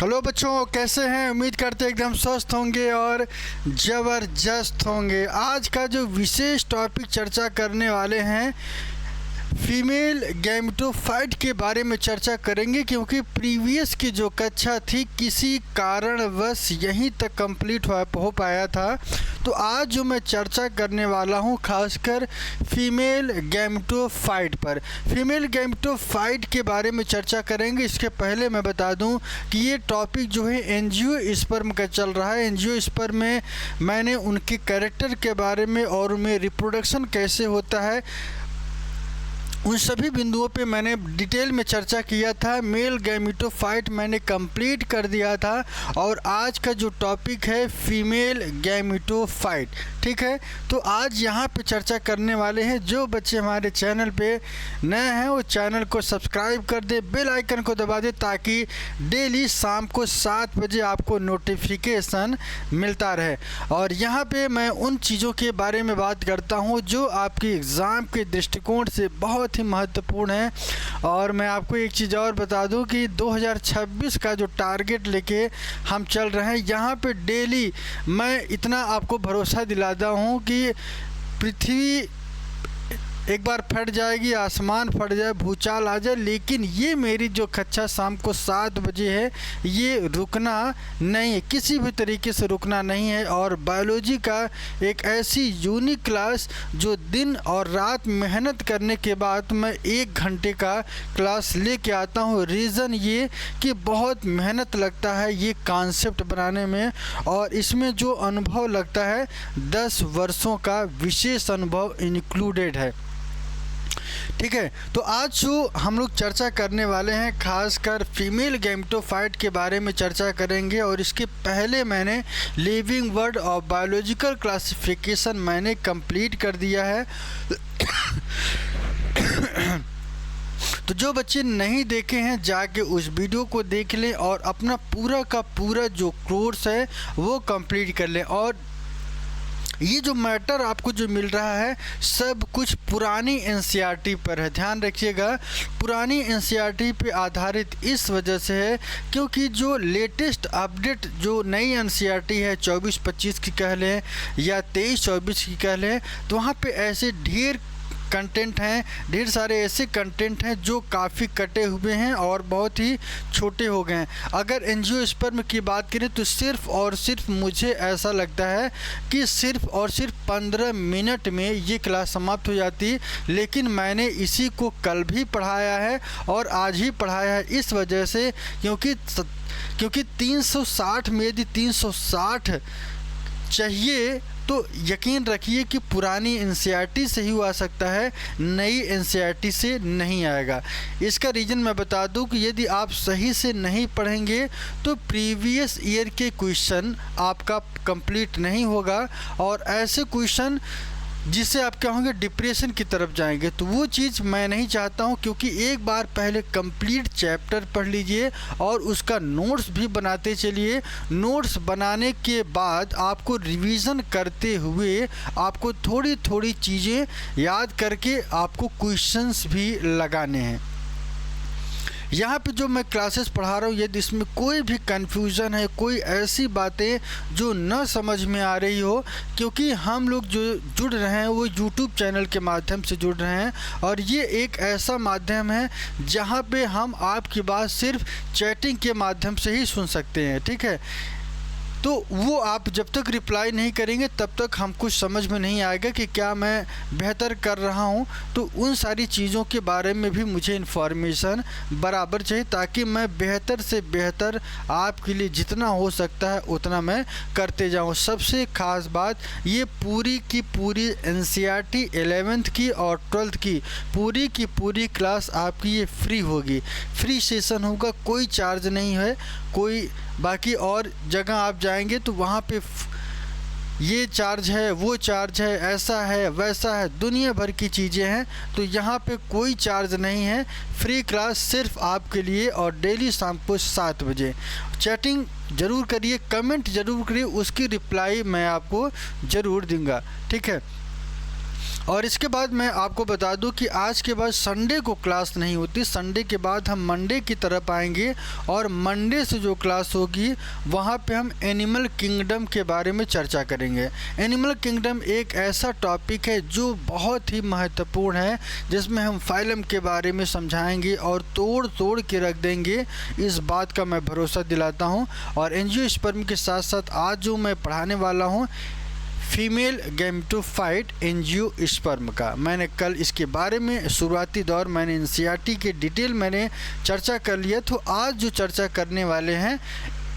Hello बच्चों, कैसे हैं? उम्मीद करते हैं एकदम स्वस्थ होंगे और ज़बरदस्त होंगे। आज का जो विशेष टॉपिक चर्चा करने वाले हैं फीमेल गैमेटोफाइट के बारे में चर्चा करेंगे, क्योंकि प्रीवियस की जो कक्षा थी किसी कारणवश यहीं तक कंप्लीट हो पाया था। तो आज जो मैं चर्चा करने वाला हूं खासकर फीमेल गैमेटोफाइट पर। फीमेल गैमेटोफाइट के बारे में चर्चा करेंगे। इसके पहले मैं बता दूं कि ये टॉपिक जो है एंजियोस्पर्म का चल रहा है। एंजियोस्पर्म में मैंने उनके कैरेक्टर के बारे में और उनमें रिप्रोडक्शन कैसे होता है उन सभी बिंदुओं पे मैंने डिटेल में चर्चा किया था। मेल गैमेटोफाइट मैंने कंप्लीट कर दिया था और आज का जो टॉपिक है फीमेल गैमेटोफाइट, ठीक है। तो आज यहाँ पे चर्चा करने वाले हैं। जो बच्चे हमारे चैनल पे नए हैं वो चैनल को सब्सक्राइब कर दे, बेल आइकन को दबा दे, ताकि डेली शाम को 7 बजे आपको नोटिफिकेशन मिलता रहे। और यहाँ पे मैं उन चीज़ों के बारे में बात करता हूँ जो आपके एग्ज़ाम के दृष्टिकोण से बहुत ही महत्वपूर्ण है। और मैं आपको एक चीज़ और बता दूं कि 2026 का जो टारगेट लेके हम चल रहे हैं, यहाँ पे डेली मैं इतना आपको भरोसा दिलाता हूँ कि पृथ्वी एक बार फट जाएगी, आसमान फट जाए, भूचाल आ जाए, लेकिन ये मेरी जो कक्षा शाम को 7 बजे है ये रुकना नहीं है, किसी भी तरीके से रुकना नहीं है। और बायोलॉजी का एक ऐसी यूनिक क्लास जो दिन और रात मेहनत करने के बाद मैं 1 घंटे का क्लास लेके आता हूँ। रीज़न ये कि बहुत मेहनत लगता है ये कॉन्सेप्ट बनाने में, और इसमें जो अनुभव लगता है 10 वर्षों का विशेष अनुभव इंक्लूडेड है, ठीक है। तो आज जो हम लोग चर्चा करने वाले हैं खासकर फीमेल गैमेटोफाइट के बारे में चर्चा करेंगे। और इसके पहले मैंने लिविंग वर्ड और बायोलॉजिकल क्लासिफिकेशन मैंने कंप्लीट कर दिया है। तो जो बच्चे नहीं देखे हैं जाके उस वीडियो को देख लें और अपना पूरा का पूरा जो कोर्स है वो कंप्लीट कर लें। और ये जो मैटर आपको जो मिल रहा है सब कुछ पुरानी एनसीईआरटी पर है, ध्यान रखिएगा। पुरानी एनसीईआरटी पे आधारित इस वजह से है क्योंकि जो लेटेस्ट अपडेट जो नई एनसीईआरटी है 24-25 की कह लें या 23-24 की कह लें, तो वहाँ पे ऐसे ढेर कंटेंट हैं, ढेर सारे ऐसे कंटेंट हैं जो काफ़ी कटे हुए हैं और बहुत ही छोटे हो गए हैं। अगर एंजियोस्पर्म की बात करें तो सिर्फ़ और सिर्फ मुझे ऐसा लगता है कि सिर्फ़ और सिर्फ 15 मिनट में ये क्लास समाप्त हो जाती, लेकिन मैंने इसी को कल भी पढ़ाया है और आज ही पढ़ाया है इस वजह से क्योंकि 360 में यदि 360 चाहिए तो यकीन रखिए कि पुरानी एनसीईआरटी से ही आ सकता है, नई एनसीईआरटी से नहीं आएगा। इसका रीज़न मैं बता दूं कि यदि आप सही से नहीं पढ़ेंगे तो प्रीवियस ईयर के क्वेश्चन आपका कंप्लीट नहीं होगा और ऐसे क्वेश्चन जिससे आप क्या होंगे, डिप्रेशन की तरफ जाएंगे। तो वो चीज़ मैं नहीं चाहता हूँ, क्योंकि एक बार पहले कंप्लीट चैप्टर पढ़ लीजिए और उसका नोट्स भी बनाते चलिए। नोट्स बनाने के बाद आपको रिवीजन करते हुए आपको थोड़ी थोड़ी चीज़ें याद करके आपको क्वेश्चंस भी लगाने हैं। यहाँ पे जो मैं क्लासेस पढ़ा रहा हूँ यदि इसमें कोई भी कन्फ्यूज़न है, कोई ऐसी बातें जो न समझ में आ रही हो, क्योंकि हम लोग जो जुड़ रहे हैं वो यूट्यूब चैनल के माध्यम से जुड़ रहे हैं और ये एक ऐसा माध्यम है जहाँ पे हम आपकी बात सिर्फ चैटिंग के माध्यम से ही सुन सकते हैं, ठीक है। तो वो आप जब तक रिप्लाई नहीं करेंगे तब तक हम कुछ समझ में नहीं आएगा कि क्या मैं बेहतर कर रहा हूँ। तो उन सारी चीज़ों के बारे में भी मुझे इन्फॉर्मेशन बराबर चाहिए, ताकि मैं बेहतर से बेहतर आपके लिए जितना हो सकता है उतना मैं करते जाऊँ। सबसे ख़ास बात, ये पूरी की पूरी एनसीईआरटी 11th की और 12th की पूरी क्लास आपकी ये फ्री होगी, फ्री सेशन होगा, कोई चार्ज नहीं है कोई। बाकी और जगह आप जाएंगे तो वहाँ पे ये चार्ज है, वो चार्ज है, ऐसा है वैसा है, दुनिया भर की चीज़ें हैं। तो यहाँ पे कोई चार्ज नहीं है, फ्री क्लास सिर्फ आपके लिए और डेली शाम को 7 बजे। चैटिंग ज़रूर करिए, कमेंट ज़रूर करिए, उसकी रिप्लाई मैं आपको ज़रूर दूंगा, ठीक है। और इसके बाद मैं आपको बता दूं कि आज के बाद संडे को क्लास नहीं होती। संडे के बाद हम मंडे की तरफ आएंगे और मंडे से जो क्लास होगी वहाँ पे हम एनिमल किंगडम के बारे में चर्चा करेंगे। एनिमल किंगडम एक ऐसा टॉपिक है जो बहुत ही महत्वपूर्ण है, जिसमें हम फाइलम के बारे में समझाएंगे और तोड़ तोड़ के रख देंगे, इस बात का मैं भरोसा दिलाता हूँ। और एंजियोस्पर्म के साथ साथ आज जो मैं पढ़ाने वाला हूँ फीमेल गैमेटोफाइट एंजियोस्पर्म का, मैंने कल इसके बारे में शुरुआती दौर मैंने एनसीईआरटी के डिटेल मैंने चर्चा कर लिया। तो आज जो चर्चा करने वाले हैं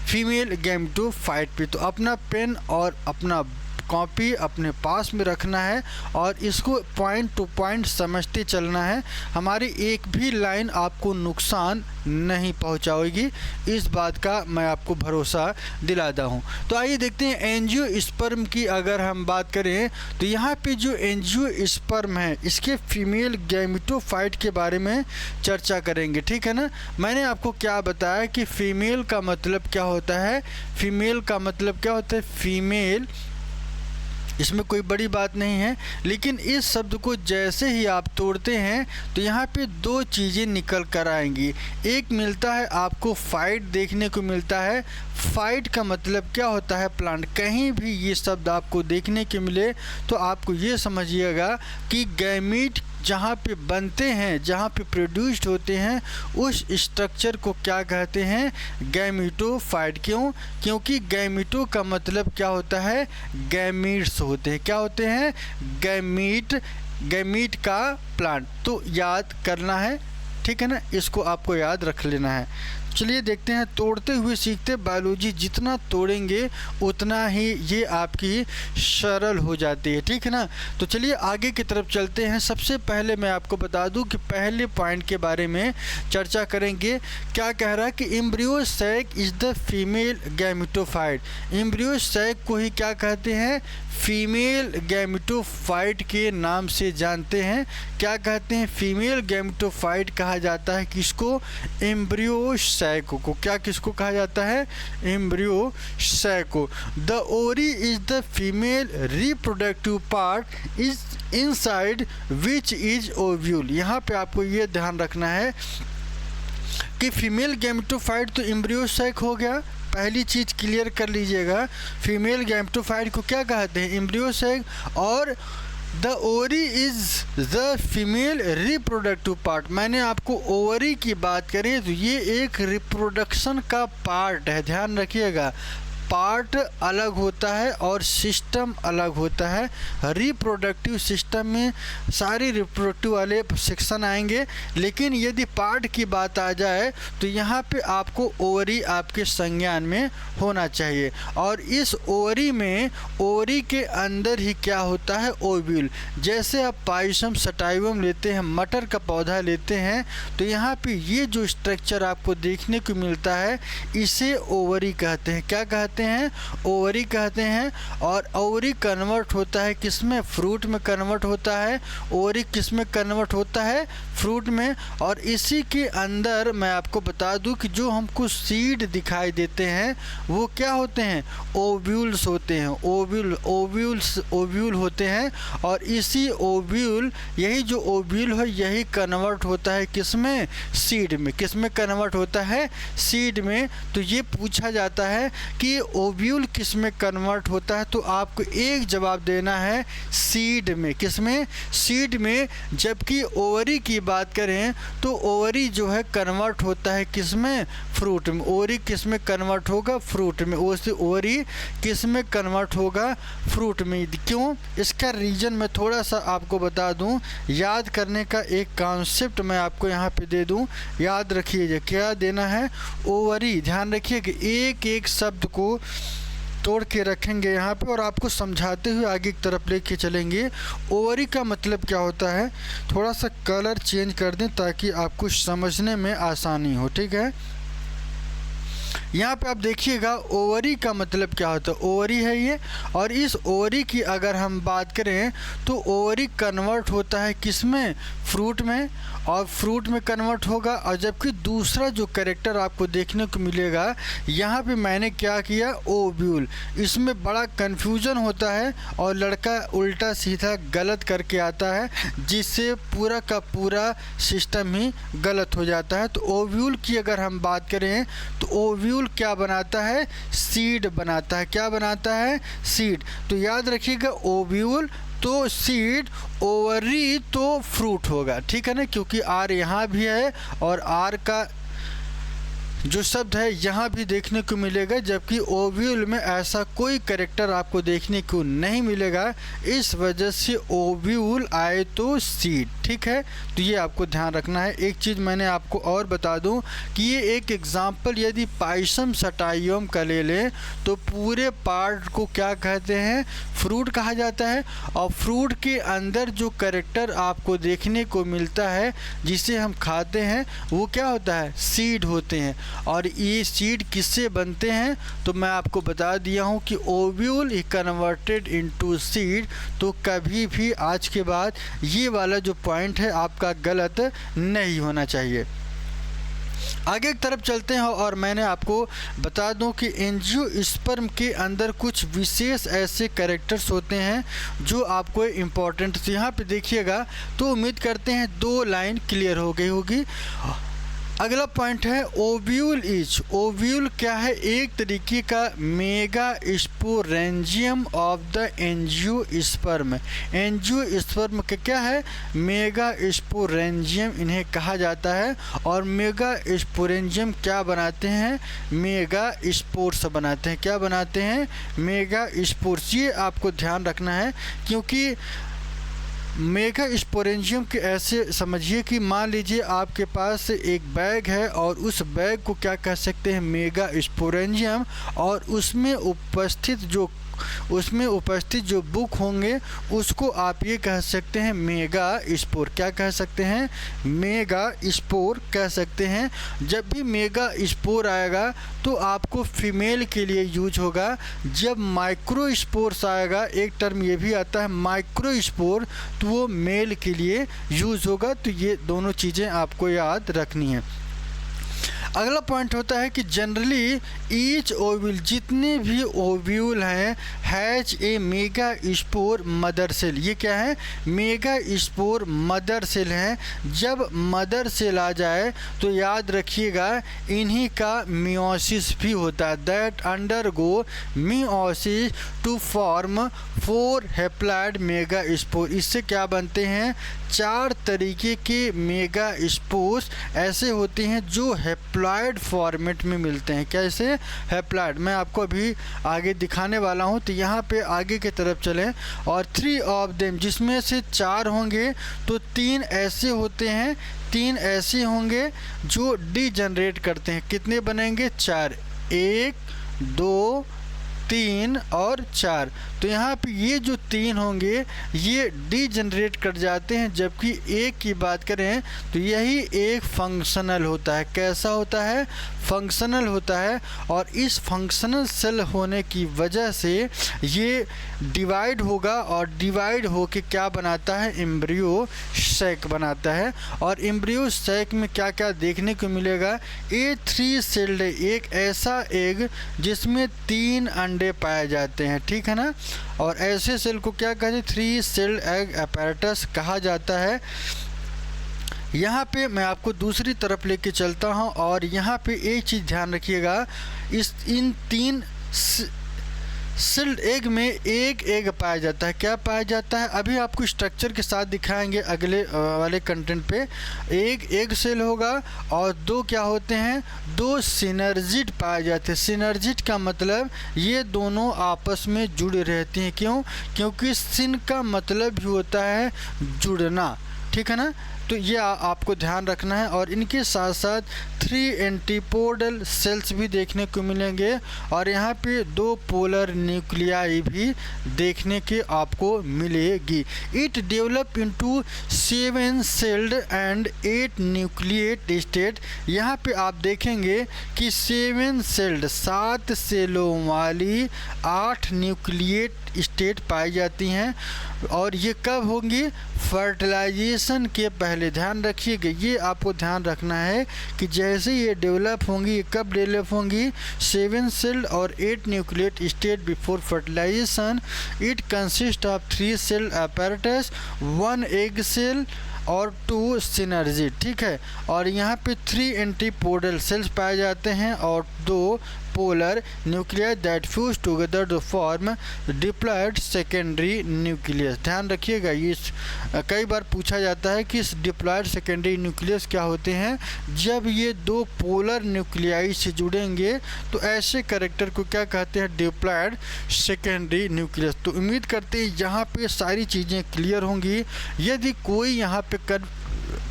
फीमेल गैमेटोफाइट पे, तो अपना पेन और अपना कॉपी अपने पास में रखना है और इसको पॉइंट टू पॉइंट समझते चलना है। हमारी एक भी लाइन आपको नुकसान नहीं पहुंचाएगी, इस बात का मैं आपको भरोसा दिलाता हूं। तो आइए देखते हैं एंजियोस्पर्म की अगर हम बात करें तो यहाँ पे जो एंजियोस्पर्म है इसके फीमेल गैमेटोफाइट के बारे में चर्चा करेंगे, ठीक है ना। मैंने आपको क्या बताया कि फीमेल का मतलब क्या होता है, फीमेल का मतलब क्या होता है, फीमेल, इसमें कोई बड़ी बात नहीं है। लेकिन इस शब्द को जैसे ही आप तोड़ते हैं तो यहाँ पे दो चीज़ें निकल कर आएंगी। एक मिलता है आपको फाइट देखने को मिलता है। फाइट का मतलब क्या होता है, प्लांट। कहीं भी ये शब्द आपको देखने के मिले तो आपको ये समझिएगा कि गैमीट जहाँ पे बनते हैं, जहाँ पे प्रोड्यूस्ड होते हैं, उस स्ट्रक्चर को क्या कहते हैं, गैमेटोफाइट। क्यों? क्योंकि गैमेटो का मतलब क्या होता है, गैमीट्स होते हैं। क्या होते हैं, गैमीट, गैमीट का प्लांट। तो याद करना है, ठीक है ना, इसको आपको याद रख लेना है। चलिए देखते हैं, तोड़ते हुए सीखते। बायोलॉजी जितना तोड़ेंगे उतना ही ये आपकी सरल हो जाती है, ठीक है ना। तो चलिए आगे की तरफ चलते हैं। सबसे पहले मैं आपको बता दूं कि पहले पॉइंट के बारे में चर्चा करेंगे। क्या कह रहा है कि embryo sac is the female gametophyte. Embryo sac को ही क्या कहते हैं, फीमेल गैमेटोफाइट के नाम से जानते हैं। क्या कहते हैं, फीमेल गैमेटोफाइट कहा जाता है किसको, एम्ब्रियो सैको को। क्या किसको कहा जाता है, एम्ब्रियो सैको। द ओरी is the female reproductive part is inside which is ovule. यहाँ पे आपको ये ध्यान रखना है कि फीमेल गैमेटोफाइट तो एम्ब्रियो सैक हो गया, पहली चीज़ क्लियर कर लीजिएगा। फीमेल गैमेटोफाइट को क्या कहते हैं, एम्ब्रियो सैक। और the ovary is the female reproductive part. मैंने आपको ओवरी की बात करें तो ये एक रिप्रोडक्शन का पार्ट है, ध्यान रखिएगा। पार्ट अलग होता है और सिस्टम अलग होता है। रिप्रोडक्टिव सिस्टम में सारी रिप्रोडक्टिव वाले सेक्शन आएंगे, लेकिन यदि पार्ट की बात आ जाए तो यहाँ पे आपको ओवरी आपके संज्ञान में होना चाहिए। और इस ओवरी में, ओवरी के अंदर ही क्या होता है, ओव्यूल। जैसे आप पाइसम सटाइवम लेते हैं, मटर का पौधा लेते हैं, तो यहाँ पे ये जो स्ट्रक्चर आपको देखने को मिलता है इसे ओवरी कहते हैं। क्या कहते हैं, ओवरी कहते हैं। और ओवरी कन्वर्ट होता है किसमें, फ्रूट में कन्वर्ट होता है। ओवरी किस में कन्वर्ट होता है, फ्रूट में। और इसी के अंदर मैं आपको बता दूं कि जो हमको सीड दिखाई देते हैं वो क्या होते हैं, ओव्यूल्स होते हैं। ओव्यूल होते हैं। और इसी ओव्यूल, यही जो ओव्यूल है यही कन्वर्ट होता है किसमें, सीड में। किसमें कन्वर्ट होता है, सीड में। तो ये पूछा जाता है कि ओव्यूल किस में कन्वर्ट होता है, तो आपको एक जवाब देना है, सीड में। किस में, सीड में। जबकि ओवरी की बात करें तो ओवरी जो है कन्वर्ट होता है किस में, फ्रूट में। ओवरी किस में कन्वर्ट होगा, फ्रूट में। ओवरी किस में कन्वर्ट होगा, फ्रूट में। क्यों, इसका रीज़न मैं थोड़ा सा आपको बता दूं, याद करने का एक कॉन्सेप्ट मैं आपको यहाँ पे दे दूं। याद रखिए क्या देना है, ओवरी। ध्यान रखिए कि एक एक शब्द को तोड़ के रखेंगे यहाँ पे और आपको समझाते हुए आगे की तरफ लेके चलेंगे। ओवरी का मतलब क्या होता है, थोड़ा सा कलर चेंज कर दें ताकि आपको समझने में आसानी हो, ठीक है। यहाँ पे आप देखिएगा ओवरी का मतलब क्या होता है, ओवरी है ये, और इस ओवरी की अगर हम बात करें तो ओवरी कन्वर्ट होता है किस में, फ्रूट में, और फ्रूट में कन्वर्ट होगा। और जबकि दूसरा जो कैरेक्टर आपको देखने को मिलेगा यहाँ पे मैंने क्या किया, ओव्यूल, इसमें बड़ा कन्फ्यूजन होता है और लड़का उल्टा सीधा गलत करके आता है जिससे पूरा का पूरा सिस्टम ही गलत हो जाता है। तो ओव्यूल की अगर हम बात करें तो ओव्यूल क्या बनाता है, सीड बनाता है। क्या बनाता है, सीड। तो याद रखिएगा ओव्यूल तो सीड, ओवरी तो फ्रूट होगा, ठीक है ना, क्योंकि आर यहाँ भी है और आर का जो शब्द है यहाँ भी देखने को मिलेगा, जबकि ओव्यूल में ऐसा कोई कैरेक्टर आपको देखने को नहीं मिलेगा, इस वजह से ओव्यूल आए तो सीड, ठीक है। तो ये आपको ध्यान रखना है। एक चीज़ मैंने आपको और बता दूं कि ये एक एग्जाम्पल यदि पाइसम सटाइयोम का ले लें तो पूरे पार्ट को क्या कहते हैं, फ्रूट कहा जाता है। और फ्रूट के अंदर जो कैरेक्टर आपको देखने को मिलता है जिसे हम खाते हैं वो क्या होता है, सीड होते हैं। और ये सीड किससे बनते हैं, तो मैं आपको बता दिया हूँ कि ovule is converted into seed. तो कभी भी आज के बाद ये वाला जो पॉइंट है आपका गलत नहीं होना चाहिए। आगे की तरफ चलते हैं और मैंने आपको बता दूं कि एंजियोस्पर्म के अंदर कुछ विशेष ऐसे कैरेक्टर्स होते हैं जो आपको इम्पोर्टेंट, यहाँ पे देखिएगा। तो उम्मीद करते हैं 2 लाइन क्लियर हो गई होगी। अगला पॉइंट है ओव्यूल इज, ओव्यूल क्या है, एक तरीके का mega sporangium of the angiosperm. Angiosperm का क्या है, मेगा स्पोरेंजियम इन्हें कहा जाता है। और मेगा स्पोरेंजियम क्या बनाते हैं, मेगा स्पोर्स बनाते हैं। क्या बनाते हैं, मेगा स्पोर्स। ये आपको ध्यान रखना है क्योंकि मेगा स्पोरेंजियम के ऐसे समझिए कि मान लीजिए आपके पास एक बैग है और उस बैग को क्या कह सकते हैं, मेगा स्पोरेंजियम। और उसमें उपस्थित जो बुक होंगे उसको आप ये कह सकते हैं मेगा स्पोर। क्या कह सकते हैं, मेगा स्पोर कह सकते हैं। जब भी मेगा स्पोर आएगा तो आपको फीमेल के लिए यूज होगा। जब माइक्रो स्पोर्स आएगा, एक टर्म ये भी आता है माइक्रो स्पोर, तो वो मेल के लिए यूज होगा। तो ये दोनों चीज़ें आपको याद रखनी है। अगला पॉइंट होता है कि जनरली ईच ओव्यूल, जितने भी ओव्यूल हैं, has a megaspore mother cell. ये क्या है, मेगा स्पोर मदर सेल हैं। जब मदर सेल आ जाए तो याद रखिएगा इन्हीं का मियोसिस भी होता है, that undergo meiosis to form 4 haploid megaspore. इससे क्या बनते हैं, 4 तरीके के मेगा स्पोर्स ऐसे होते हैं जो हैप्लॉइड फॉर्मेट में मिलते हैं। कैसे, हैप्लॉइड। मैं आपको अभी आगे दिखाने वाला हूं। तो यहाँ पे आगे की तरफ चलें और 3 ऑफ देम, जिसमें से 4 होंगे तो 3 ऐसे होते हैं, 3 ऐसे होंगे जो डीजनरेट करते हैं। कितने बनेंगे, 4, 1, 2, 3 और 4। तो यहाँ पे ये जो 3 होंगे ये डीजनरेट कर जाते हैं, जबकि एक की बात करें तो यही एक फंक्शनल होता है। कैसा होता है, फंक्शनल होता है। और इस फंक्शनल सेल होने की वजह से ये डिवाइड होगा और डिवाइड होके क्या बनाता है, एम्ब्रियो सैक बनाता है। और एम्ब्रियो सैक में क्या क्या देखने को मिलेगा, ए 3 सेल्ड, एक ऐसा एग जिसमें 3 अंडे पाए जाते हैं, ठीक है ना। और ऐसे सेल को क्या कहते हैं, 3 सेल्ड एग apparatus कहा जाता है। यहाँ पे मैं आपको दूसरी तरफ लेके चलता हूँ और यहाँ पे एक चीज़ ध्यान रखिएगा, इन 3 सेल्ड एग में एक एग पाया जाता है। क्या पाया जाता है, अभी आपको स्ट्रक्चर के साथ दिखाएंगे अगले वाले कंटेंट पे। एक एग सेल होगा और 2 क्या होते हैं, 2 सिनर्जिड पाए जाते हैं। सिनर्जिड का मतलब ये दोनों आपस में जुड़े रहते हैं। क्यों, क्योंकि सिन का मतलब भी होता है जुड़ना, ठीक है ना। तो ये आपको ध्यान रखना है। और इनके साथ साथ 3 एंटीपोडल सेल्स भी देखने को मिलेंगे और यहाँ पे 2 पोलर न्यूक्लियाई भी देखने के आपको मिलेगी। It develop into 7 celled and 8 nucleate state. यहाँ पे आप देखेंगे कि 7 सेल्ड 7 सेलों वाली 8 न्यूक्लिएट स्टेट पाई जाती हैं और ये कब होंगी? फर्टिलाइजेशन के पहले। ध्यान रखिएगा, ये आपको ध्यान रखना है कि जैसे ये डेवलप होंगी, ये कब डेवलप होंगी? 7 सेल्ड और 8 nucleate state before fertilization. It consist of 3 cell apparatus, 1 egg cell और 2 सिनर्जी। ठीक है, और यहाँ पे 3 एंटीपोडल सेल्स पाए जाते हैं और 2 polar nucleus that fuse together to form diploid secondary nucleus. ध्यान रखिएगा, ये कई बार पूछा जाता है कि डिप्लॉयड सेकेंडरी न्यूक्लियस क्या होते हैं। जब ये 2 पोलर न्यूक्लियाई से जुड़ेंगे तो ऐसे कैरेक्टर को क्या कहते हैं? Diploid secondary nucleus. तो उम्मीद करते हैं यहाँ पे सारी चीज़ें क्लियर होंगी। यदि कोई यहाँ पे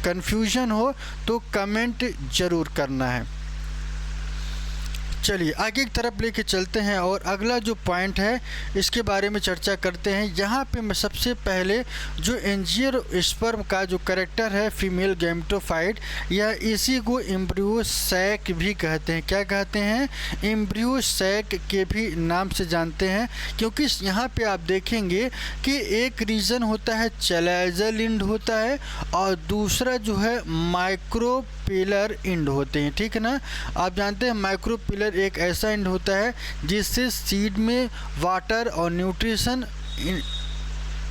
कन्फ्यूजन हो तो कमेंट ज़रूर करना है। चलिए आगे की तरफ लेके चलते हैं और अगला जो पॉइंट है इसके बारे में चर्चा करते हैं। यहाँ पे मैं सबसे पहले जो एंजियोस्पर्म का जो कैरेक्टर है फीमेल गैमेटोफाइट, या इसी को एम्ब्रियो सैक भी कहते हैं। क्या कहते हैं? एम्ब्रियो सैक के भी नाम से जानते हैं, क्योंकि यहाँ पे आप देखेंगे कि एक रीजन होता है चैलेजल इंड होता है और दूसरा जो है माइक्रोपिलर इंड होते हैं। ठीक है ना, आप जानते हैं माइक्रोपिलर एक ऐसा एंड होता है जिससे सीड में वाटर और न्यूट्रिशन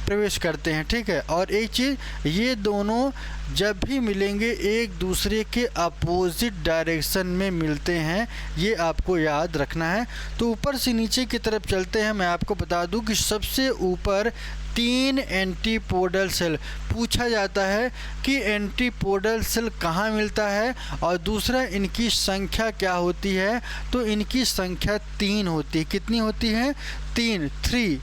प्रवेश करते हैं। ठीक है, और एक चीज़, ये दोनों जब भी मिलेंगे एक दूसरे के अपोजिट डायरेक्शन में मिलते हैं, ये आपको याद रखना है। तो ऊपर से नीचे की तरफ चलते हैं। मैं आपको बता दूं कि सबसे ऊपर 3 एंटीपोडल सेल पूछा जाता है कि एंटीपोडल सेल कहाँ मिलता है और दूसरा इनकी संख्या क्या होती है। तो इनकी संख्या 3 होती है। कितनी होती है? 3।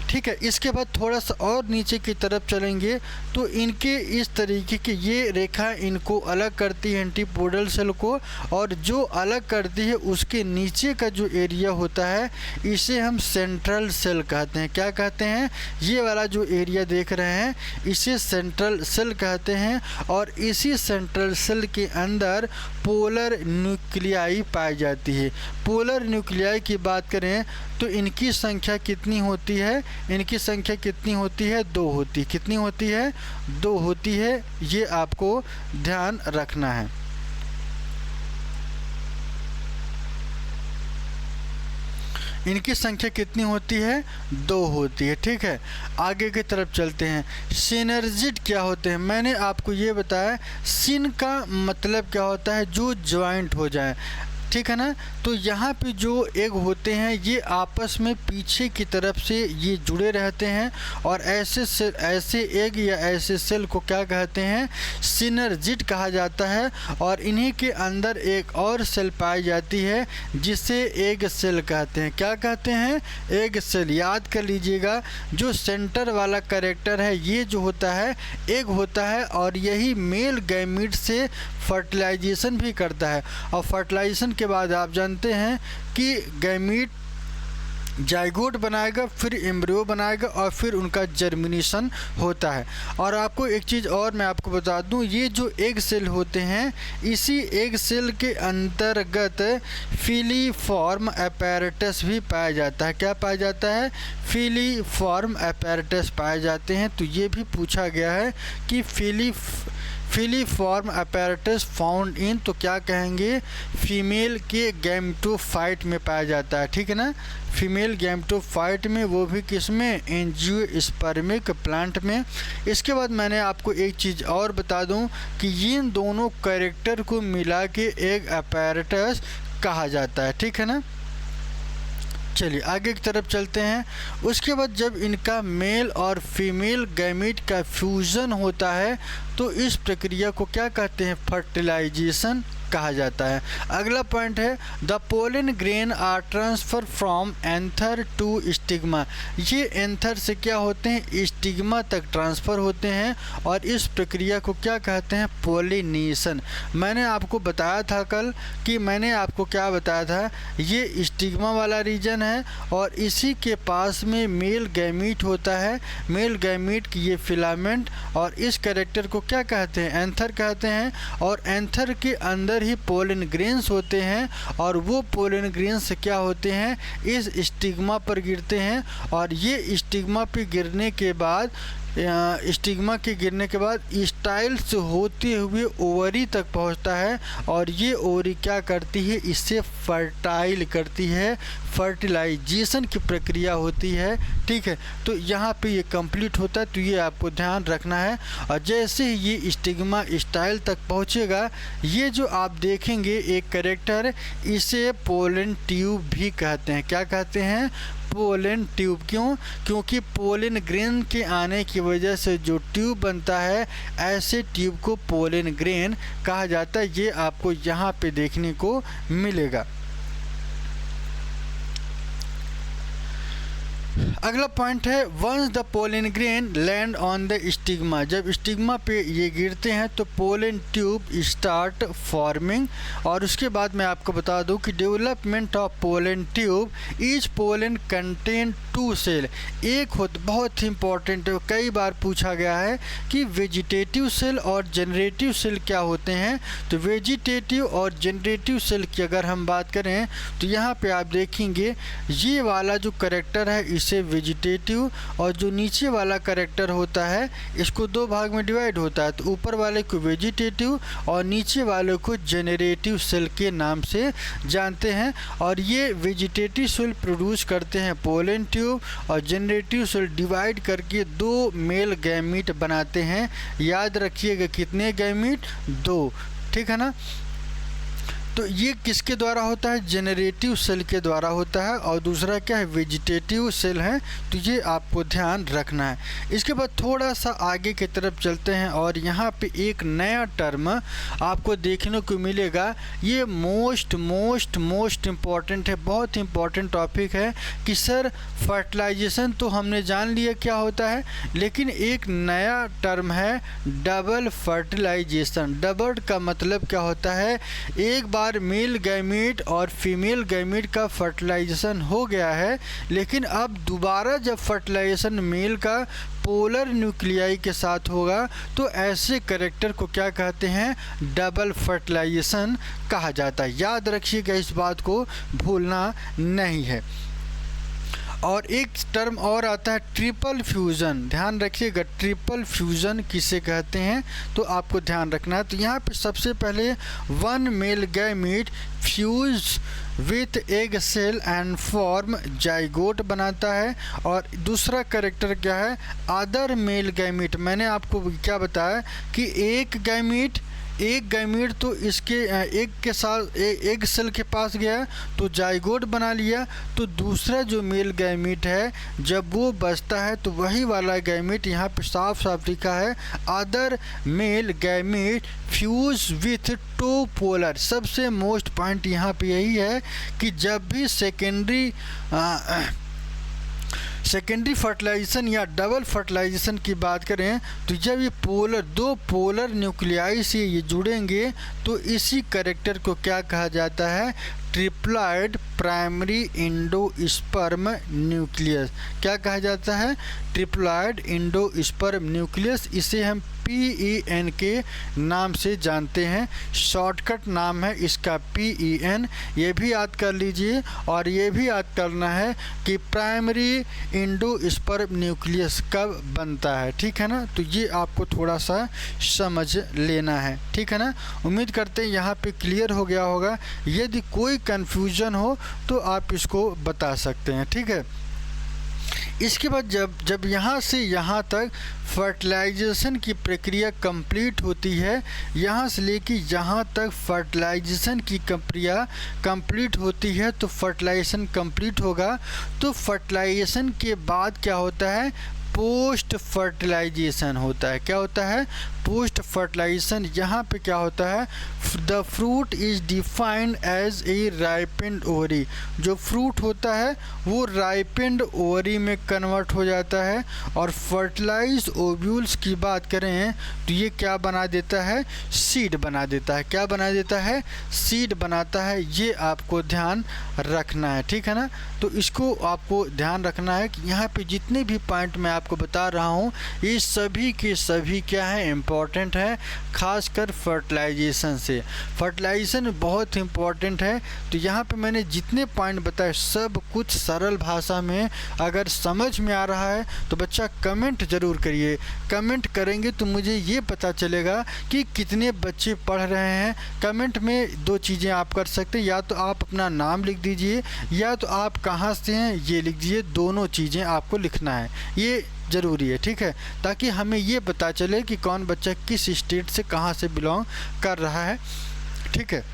ठीक है, इसके बाद थोड़ा सा और नीचे की तरफ चलेंगे तो इनके इस तरीके की ये रेखा इनको अलग करती है एंटीपोडल सेल को, और जो अलग करती है उसके नीचे का जो एरिया होता है इसे हम सेंट्रल सेल कहते हैं। क्या कहते हैं? ये वाला जो एरिया देख रहे हैं इसे सेंट्रल सेल कहते हैं। और इसी सेंट्रल सेल के अंदर पोलर न्यूक्लियाई पाई जाती है। पोलर न्यूक्लियाई की बात करें तो इनकी संख्या कितनी होती है? इनकी संख्या कितनी होती है? 2 होती है। कितनी होती है? 2 होती है। ये आपको ध्यान रखना है। इनकी संख्या कितनी होती है? 2 होती है। ठीक है, आगे की तरफ चलते हैं। सिनर्जिड क्या होते हैं? मैंने आपको ये बताया, सिन का मतलब क्या होता है? जो ज्वाइंट हो जाए। ठीक है ना, तो यहाँ पे जो एग होते हैं ये आपस में पीछे की तरफ से ये जुड़े रहते हैं और ऐसे एग या ऐसे सेल को क्या कहते हैं? सिनर्जिड कहा जाता है। और इन्हीं के अंदर एक और सेल पाई जाती है जिसे एग सेल कहते हैं। क्या कहते हैं? Egg cell. याद कर लीजिएगा, जो सेंटर वाला कैरेक्टर है ये जो होता है एग होता है और यही मेल गैमीट से फर्टिलाइजेशन भी करता है। और फर्टिलाइजेशन के बाद आप जानते हैं कि गैमीट जाइगोट बनाएगा, फिर एम्ब्रियो बनाएगा और फिर उनका जर्मिनेशन होता है। और आपको एक चीज़ और मैं आपको बता दूं, ये जो एग सेल होते हैं इसी एग सेल के अंतर्गत फिलीफॉर्म अपैरेटस भी पाया जाता है। क्या पाया जाता है? फिलीफॉर्म अपैरेटस पाए जाते हैं। तो ये भी पूछा गया है कि फिलीफॉर्म अपैरेटस फाउंड इन, तो क्या कहेंगे? फीमेल के गैमेटोफाइट में पाया जाता है। ठीक है ना, फीमेल गैमेटोफाइट में, वो भी किस में? एंजियोस्पर्मिक प्लांट में। इसके बाद मैंने आपको एक चीज़ और बता दूं कि इन दोनों कैरेक्टर को मिला के एक अपैरेटस कहा जाता है। ठीक है ना, चलिए आगे की तरफ चलते हैं। उसके बाद जब इनका मेल और फीमेल गैमीट का फ्यूज़न होता है तो इस प्रक्रिया को क्या कहते हैं? फर्टिलाइजेशन कहा जाता है। अगला पॉइंट है the pollen grain are transfer from anther to stigma. ये एंथर से क्या होते हैं, स्टिग्मा तक ट्रांसफ़र होते हैं और इस प्रक्रिया को क्या कहते हैं, पोलिनेशन। मैंने आपको बताया था कल कि मैंने आपको क्या बताया था, ये स्टिग्मा वाला रीजन है और इसी के पास में मेल गैमीट होता है। मेल गैमीट की ये फिलामेंट और इस कैरेक्टर को क्या कहते हैं, एंथर कहते हैं। और एंथर के अंदर ही पोलन ग्रेन्स होते हैं और वो पोलन ग्रेन्स क्या होते हैं, इस स्टिग्मा पर गिरते हैं और ये स्टिग्मा पे गिरने के बाद स्टिग्मा के गिरने के बाद स्टाइल्स होते हुए ओवरी तक पहुंचता है और ये ओवरी क्या करती है, इससे फर्टाइल करती है, फर्टिलाइजेशन की प्रक्रिया होती है। ठीक है, तो यहाँ पे ये कंप्लीट होता है, तो ये आपको ध्यान रखना है। और जैसे ही ये स्टिग्मा स्टाइल तक पहुँचेगा, ये जो आप देखेंगे एक कैरेक्टर, इसे पोलन ट्यूब भी कहते हैं। क्या कहते हैं, पोलन ट्यूब। क्यों, क्योंकि पोलन ग्रेन के आने की वजह से जो ट्यूब बनता है, ऐसे ट्यूब को पोलन ग्रेन कहा जाता है। ये आपको यहाँ पे देखने को मिलेगा। अगला पॉइंट है once the pollen grain land on the stigma. जब स्टिग्मा पे ये गिरते हैं तो पोलन ट्यूब स्टार्ट फॉर्मिंग। और उसके बाद मैं आपको बता दूं कि development of pollen tube, each pollen contain 2 cell. एक होता, बहुत ही इंपॉर्टेंट है, कई बार पूछा गया है कि वेजिटेटिव सेल और जनरेटिव सेल क्या होते हैं। तो वेजिटेटिव और जनरेटिव सेल की अगर हम बात करें तो यहाँ पे आप देखेंगे ये वाला जो कैरेक्टर है इसे वेजिटेटिव, और जो नीचे वाला कैरेक्टर होता है इसको 2 भाग में डिवाइड होता है। तो ऊपर वाले को वेजिटेटिव और नीचे वाले को जनरेटिव सेल के नाम से जानते हैं। और ये वेजिटेटिव सेल प्रोड्यूस करते हैं पोलन ट्यूब और जनरेटिव सेल डिवाइड करके 2 मेल गैमीट बनाते हैं। याद रखिएगा कितने गैमीट, 2। ठीक है ना। तो ये किसके द्वारा होता है, जनरेटिव सेल के द्वारा होता है और दूसरा क्या है, वेजिटेटिव सेल है। तो ये आपको ध्यान रखना है। इसके बाद थोड़ा सा आगे की तरफ चलते हैं और यहाँ पे एक नया टर्म आपको देखने को मिलेगा। ये मोस्ट इम्पॉर्टेंट है, बहुत इंपॉर्टेंट टॉपिक है कि सर फर्टिलाइजेशन तो हमने जान लिया क्या होता है, लेकिन एक नया टर्म है डबल फर्टिलाइजेशन। डबल का मतलब क्या होता है, एक बार मेल गैमीट और फीमेल गैमीट का फर्टिलाइजेशन हो गया है, लेकिन अब दोबारा जब फर्टिलाइजेशन मेल का पोलर न्यूक्लियाई के साथ होगा तो ऐसे कैरेक्टर को क्या कहते हैं, डबल फर्टिलाइजेशन कहा जाता है। याद रखिएगा, इस बात को भूलना नहीं है। और एक टर्म और आता है ट्रिपल फ्यूज़न। ध्यान रखिएगा, ट्रिपल फ्यूज़न किसे कहते हैं तो आपको ध्यान रखना है। तो यहाँ पे सबसे पहले 1 male gamete fuse with egg cell and form zygote बनाता है। और दूसरा कैरेक्टर क्या है, अदर मेल गैमीट। मैंने आपको क्या बताया कि एक गैमीट तो इसके एग के साथ एग सेल के पास गया तो जाइगोट बना लिया। तो दूसरा जो मेल गैमीट है जब वो बचता है तो वही वाला गैमीट, यहाँ पे साफ साफ लिखा है other mail gamete fuse with 2 polar. सबसे मोस्ट पॉइंट यहाँ पे यही है कि जब भी सेकेंडरी फर्टिलाइजेशन या डबल फर्टिलाइजेशन की बात करें तो जब ये 2 पोलर न्यूक्लियाई से ये जुड़ेंगे तो इसी कैरेक्टर को क्या कहा जाता है, ट्रिप्लॉइड प्राइमरी इंडोस्पर्म न्यूक्लियस। क्या कहा जाता है, ट्रिप्लॉइड इंडोस्पर्म न्यूक्लियस। इसे हम PEN के नाम से जानते हैं, शॉर्टकट नाम है इसका PEN। ये भी याद कर लीजिए और ये भी याद करना है कि प्राइमरी इंडोस्पर्म न्यूक्लियस कब बनता है। ठीक है ना, तो ये आपको थोड़ा सा समझ लेना है। ठीक है ना, उम्मीद करते हैं यहाँ पे क्लियर हो गया होगा। यदि कोई कन्फ्यूजन हो तो आप इसको बता सकते हैं। ठीक है, इसके बाद जब यहाँ से यहाँ तक फर्टिलाइजेशन की प्रक्रिया कंप्लीट होती है, यहाँ से लेके यहाँ तक फर्टिलाइजेशन की प्रक्रिया कंप्लीट होती है तो फर्टिलाइजेशन कंप्लीट होगा। तो फर्टिलाइजेशन के बाद क्या होता है, पोस्ट फर्टिलाइजेशन होता है। क्या होता है, पोस्ट फर्टिलाइजेशन यहाँ पे क्या होता है, the fruit is defined as a ripened ovary, जो फ्रूट होता है वो राइपेंड ओवरी में कन्वर्ट हो जाता है। और फर्टिलाइज ओव्यूल्स की बात करें तो ये क्या बना देता है, सीड बना देता है। क्या बना देता है, सीड बनाता है। ये आपको ध्यान रखना है, ठीक है ना। तो इसको आपको ध्यान रखना है कि यहाँ पे जितने भी पॉइंट मैं आपको बता रहा हूँ ये सभी के सभी क्या है, इम्पॉर्टेंट है, खासकर फर्टिलाइजेशन से। फर्टिलाइजेशन बहुत इम्पॉर्टेंट है। तो यहाँ पे मैंने जितने पॉइंट बताए सब कुछ सरल भाषा में अगर समझ में आ रहा है तो बच्चा कमेंट ज़रूर करिए। कमेंट करेंगे तो मुझे ये पता चलेगा कि कितने बच्चे पढ़ रहे हैं। कमेंट में दो चीज़ें आप कर सकते हैं, या तो आप अपना नाम लिख दीजिए या तो आप कहाँ से हैं ये लिख दीजिए। दोनों चीज़ें आपको लिखना है, ये ज़रूरी है, ठीक है, ताकि हमें ये पता चले कि कौन बच्चा किस स्टेट से कहाँ से बिलोंग कर रहा है, ठीक है।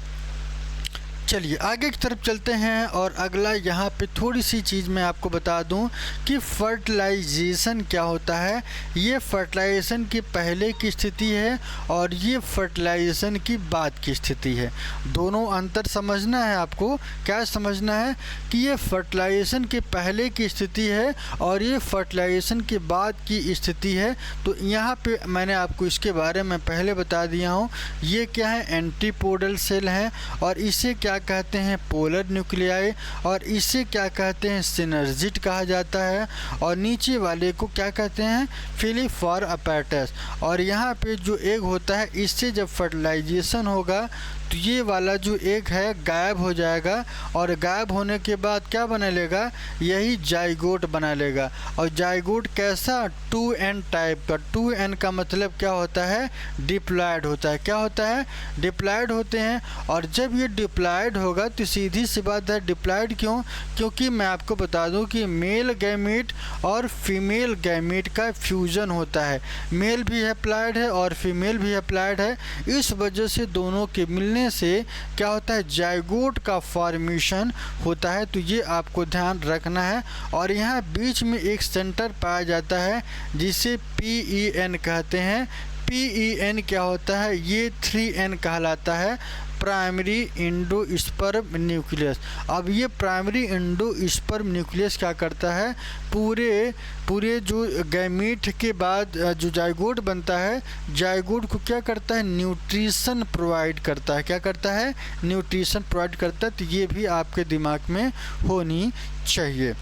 चलिए आगे की तरफ चलते हैं। और अगला यहाँ पे थोड़ी सी चीज़ मैं आपको बता दूं कि फर्टिलाइजेशन क्या होता है। ये फर्टिलाइजेशन की पहले की स्थिति है और ये फर्टिलाइजेशन की बाद की स्थिति है। दोनों अंतर समझना है आपको। क्या समझना है कि ये फर्टिलाइजेशन के पहले की स्थिति है और ये फर्टिलाइजेशन के बाद की स्थिति है। तो यहाँ पे मैंने आपको इसके बारे में पहले बता दिया हूँ। ये क्या है, एंटीपोडल सेल है और इसे क्या कहते हैं, पोलर न्यूक्लियाई, और इसे क्या कहते हैं, सिनर्जिड कहा जाता है। और नीचे वाले को क्या कहते हैं, फिलीफॉर अपैरटस। और यहाँ पे जो एग होता है इससे जब फर्टिलाइजेशन होगा तो ये वाला जो एग है गायब हो जाएगा और गायब होने के बाद क्या बना लेगा, यही जाइगोट बना लेगा। और जाइगोट कैसा, 2n टाइप का। 2n का मतलब क्या होता है, डिप्लॉयड होता है। क्या होता है, डिप्लॉयड होते हैं। और जब ये डिप्लॉयड होगा तो सीधी सी बात है, डिप्लॉयड क्यों, क्योंकि मैं आपको बता दूं कि मेल गैमीट और फीमेल गैमीट का फ्यूज़न होता है। मेल भी हैप्लॉयड है और फीमेल भी हैप्लॉयड है। इस वजह से दोनों के मिलने से क्या होता है, जाइगोट का फॉर्मेशन होता है। तो ये आपको ध्यान रखना है। और यहाँ बीच में एक सेंटर पाया जाता है जिसे PEN कहते हैं। PEN क्या होता है, ये 3N कहलाता है, प्राइमरी एंडोस्पर्म न्यूक्लियस। अब ये प्राइमरी एंडोस्पर्म न्यूक्लियस क्या करता है, पूरे जो गैमीट के बाद जो जाइगोट बनता है, जाइगोट को क्या करता है, न्यूट्रिशन प्रोवाइड करता है। क्या करता है, न्यूट्रिशन प्रोवाइड करता है। तो ये भी आपके दिमाग में होनी चाहिए।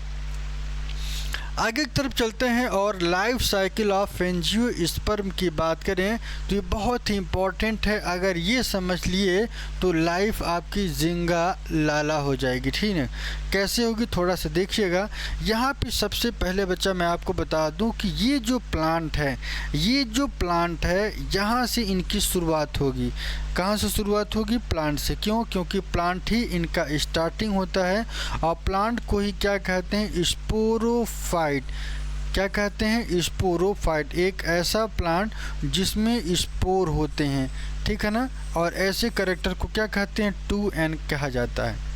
आगे की तरफ चलते हैं और लाइफ साइकिल ऑफ एंजियोस्पर्म की बात करें तो ये बहुत ही इम्पॉर्टेंट है। अगर ये समझ लिए तो लाइफ आपकी जिंगा लाला हो जाएगी, ठीक है। कैसे होगी थोड़ा सा देखिएगा। यहाँ पे सबसे पहले बच्चा मैं आपको बता दूं कि ये जो प्लांट है यहाँ से इनकी शुरुआत होगी। कहाँ से शुरुआत होगी, प्लांट से। क्यों, क्योंकि प्लांट ही इनका स्टार्टिंग होता है। और प्लांट को ही क्या कहते हैं, स्पोरोफाइट। क्या कहते हैं, स्पोरोफाइट। एक ऐसा प्लांट जिसमें स्पोर होते हैं, ठीक है ना। और ऐसे कैरेक्टर को क्या कहते हैं, 2N कहा जाता है।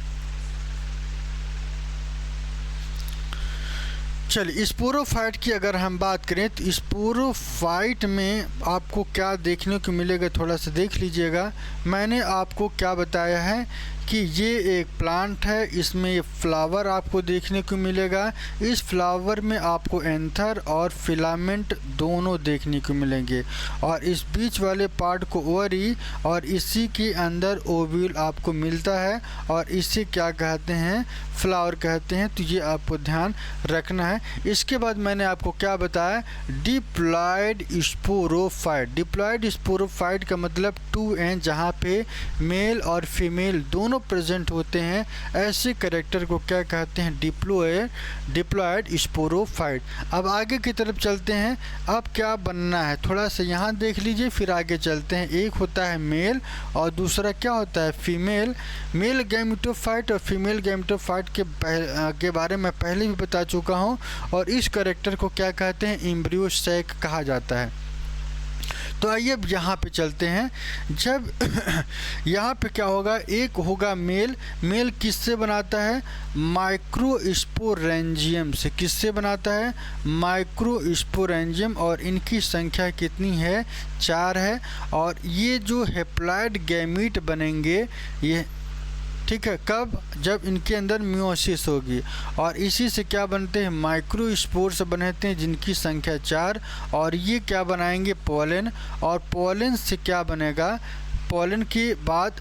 चलिए स्पोरोफाइट की अगर हम बात करें तो स्पोरोफाइट में आपको क्या देखने को मिलेगा, थोड़ा सा देख लीजिएगा। मैंने आपको क्या बताया है कि ये एक प्लांट है, इसमें फ्लावर आपको देखने को मिलेगा। इस फ्लावर में आपको एंथर और फिलामेंट दोनों देखने को मिलेंगे। और इस बीच वाले पार्ट को ओवरी और इसी के अंदर ओव्यूल आपको मिलता है और इसे क्या कहते हैं, फ्लावर कहते हैं। तो ये आपको ध्यान रखना है। इसके बाद मैंने आपको क्या बताया, डिप्लॉयड स्पोरोफाइट। डिप्लॉयड स्पोरोफाइट का मतलब 2N, जहाँ पे मेल और फीमेल दोनों प्रेजेंट होते हैं। ऐसे कैरेक्टर को क्या कहते हैं, डिप्लॉयड स्पोरोफाइट। अब आगे की तरफ चलते हैं। अब क्या बनना है, थोड़ा सा यहाँ देख लीजिए, फिर आगे चलते हैं। एक होता है मेल और दूसरा क्या होता है, फीमेल। मेल गैमेटोफाइट और फीमेल गैमेटोफाइट के बारे में पहले भी बता चुका हूँ। और इस कैरेक्टर को क्या कहते हैं, एम्ब्रियो सैक कहा जाता है। तो आइए अब यहाँ पे चलते हैं। जब यहाँ पे क्या होगा, एक होगा मेल। मेल किससे बनाता है? माइक्रोस्पोरेंजियम से। किससे बनाता है? माइक्रोस्पोरेंजियम। और इनकी संख्या कितनी है? 4 है। और ये जो हैप्लॉइड गैमीट बनेंगे ये, ठीक है, कब? जब इनके अंदर मियोसिस होगी। और इसी से क्या बनते हैं? माइक्रोस्पोर्स बनते हैं जिनकी संख्या 4। और ये क्या बनाएंगे? पोलन। और पोलन से क्या बनेगा? पोलन की बाद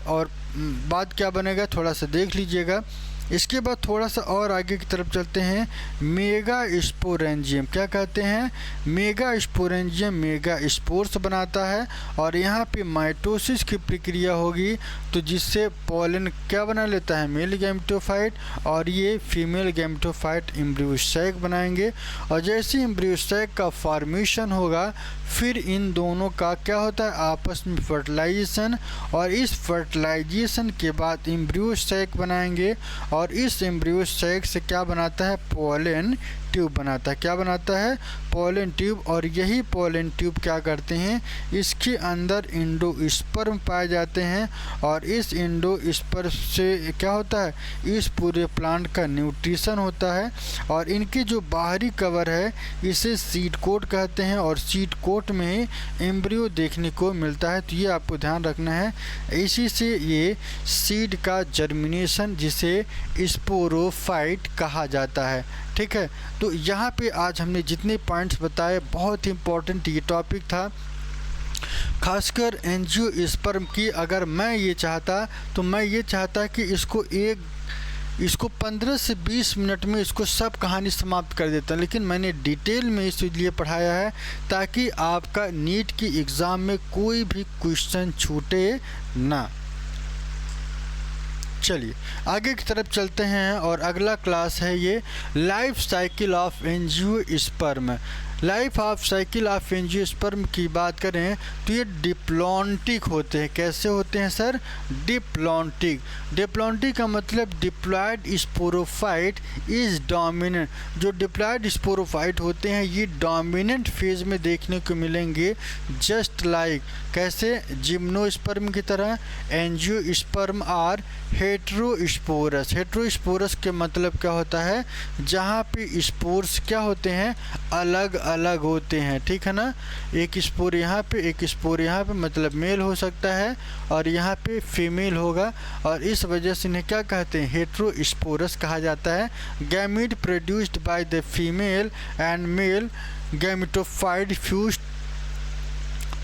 क्या बनेगा? थोड़ा सा देख लीजिएगा। इसके बाद थोड़ा सा और आगे की तरफ चलते हैं। Mega sporangium. क्या कहते हैं? मेगा स्पोरेंजियम मेगा स्पोर्स बनाता है। और यहाँ पे माइटोसिस की प्रक्रिया होगी तो जिससे पोलन क्या बना लेता है? Male gametophyte. और ये फीमेल गैमेटोफाइट एम्ब्रियोसैक बनाएंगे। और जैसे एम्ब्रियोसैक का फॉर्मेशन होगा फिर इन दोनों का क्या होता है? आपस में फर्टिलाइजेशन। और इस फर्टिलाइजेशन के बाद एम्ब्रियोसैक बनाएंगे। और इस एम्ब्रियोसैक से क्या बनाता है? पोलन ट्यूब बनाता है। क्या बनाता है? Pollen tube. और यही पोलन ट्यूब क्या करते हैं? इसके अंदर एंडोस्पर्म पाए जाते हैं। और इस एंडोस्पर्म से क्या होता है? इस पूरे प्लांट का न्यूट्रिशन होता है। और इनकी जो बाहरी कवर है इसे सीड कोट कहते हैं। और सीड कोट में ही एम्ब्रियो देखने को मिलता है। तो ये आपको ध्यान रखना है। इसी से ये सीड का जर्मिनेशन, जिसे स्पोरोफाइट कहा जाता है। ठीक है, तो यहाँ पे आज हमने जितने पॉइंट्स बताए बहुत ही इम्पोर्टेंट ये टॉपिक था, खासकर एंजियोस्पर्म की। अगर मैं ये चाहता तो मैं ये चाहता कि इसको 15 से 20 मिनट में इसको सब कहानी समाप्त कर देता, लेकिन मैंने डिटेल में इसलिए पढ़ाया है ताकि आपका नीट की एग्ज़ाम में कोई भी क्वेश्चन छूटे ना। चलिए आगे की तरफ चलते हैं और अगला क्लास है ये life cycle of angiosperm. Life of cycle of angiosperm की बात करें तो ये डिप्लॉन्टिक होते हैं। कैसे होते हैं सर? डिप्लॉन्टिक। डिप्लॉन्टिक का मतलब डिप्लॉयड स्पोरोफाइट इज डोमिनेंट। जो डिप्लॉयड स्पोरोफाइट होते हैं ये डोमिनेंट फेज में देखने को मिलेंगे, जस्ट लाइक कैसे? जिम्नोस्पर्म की तरह। Angiosperm are heterosporous. हेटेरोस्पोरस के मतलब क्या होता है? जहाँ पे स्पोर्स क्या होते हैं? अलग अलग होते हैं। ठीक है ना? एक स्पोर यहाँ पे, एक स्पोर यहाँ पे, मतलब मेल हो सकता है और यहाँ पे फीमेल होगा। और इस वजह से इन्हें क्या कहते हैं? हेटेरोस्पोरस कहा जाता है। Gamete produced by the female and male gametophyte fuse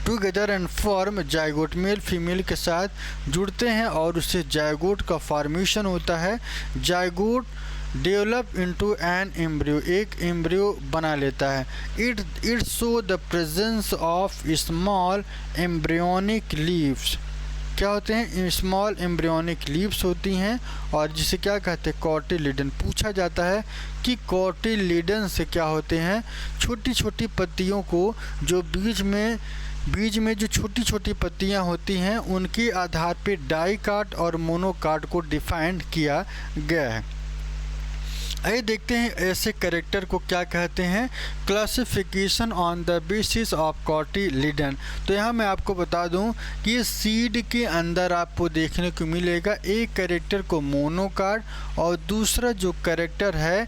together and form zygote. Male female के साथ जुड़ते हैं और उससे जायगोट का फॉर्मेशन होता है। Zygote develop into an embryo, एक एम्ब्रियो बना लेता है। It show the presence of small embryonic leaves. क्या होते हैं? स्मॉल एम्ब्रियोनिक लीव्स होती हैं और जिसे क्या कहते हैं? कॉटिलिडन। पूछा जाता है कि कॉटिलिडन से क्या होते हैं? छोटी छोटी पत्तियों को जो बीज में जो छोटी छोटी पत्तियां होती हैं उनके आधार पे डाइकाट और मोनोकाट को डिफाइन किया गया है। आइए देखते हैं ऐसे कैरेक्टर को क्या कहते हैं। Classification on the basis of cotyledon. तो यहाँ मैं आपको बता दूं कि ये सीड के अंदर आपको देखने को मिलेगा। एक कैरेक्टर को मोनोकाट और दूसरा जो कैरेक्टर है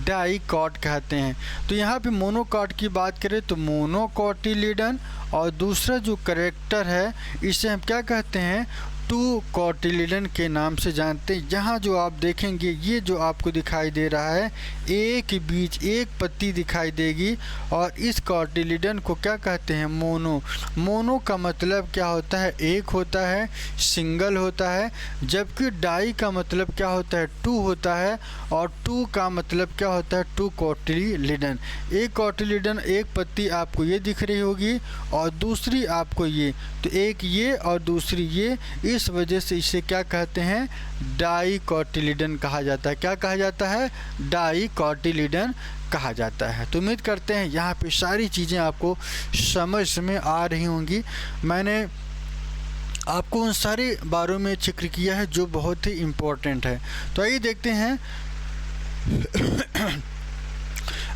डाइकाट कहते हैं। तो यहाँ पे मोनोकाट की बात करें तो मोनोकॉटिलिडन, और दूसरा जो कैरेक्टर है इसे हम क्या कहते हैं? टू कॉटिलिडन के नाम से जानते हैं। यहाँ जो आप देखेंगे ये जो आपको दिखाई दे रहा है, एक बीज एक पत्ती दिखाई देगी और इस कॉटिलिडन को क्या कहते हैं? मोनो। मोनो का मतलब क्या होता है? एक होता है, सिंगल होता है। जबकि डाई का मतलब क्या होता है? टू होता है। और टू का मतलब क्या होता है? To cotyledon. एक कॉटिलिडन एक पत्ती आपको ये दिख रही होगी और दूसरी आपको ये, तो एक ये और दूसरी ये। इस वजह से इसे क्या कहते हैं? डाइकॉटिलिडन कहा जाता है। क्या कहा जाता है? डाइकॉटिलिडन कहा जाता है। तो उम्मीद करते हैं यहाँ पे सारी चीज़ें आपको समझ में आ रही होंगी। मैंने आपको उन सारे बारों में जिक्र किया है जो बहुत ही इम्पोर्टेंट है। तो आइए देखते हैं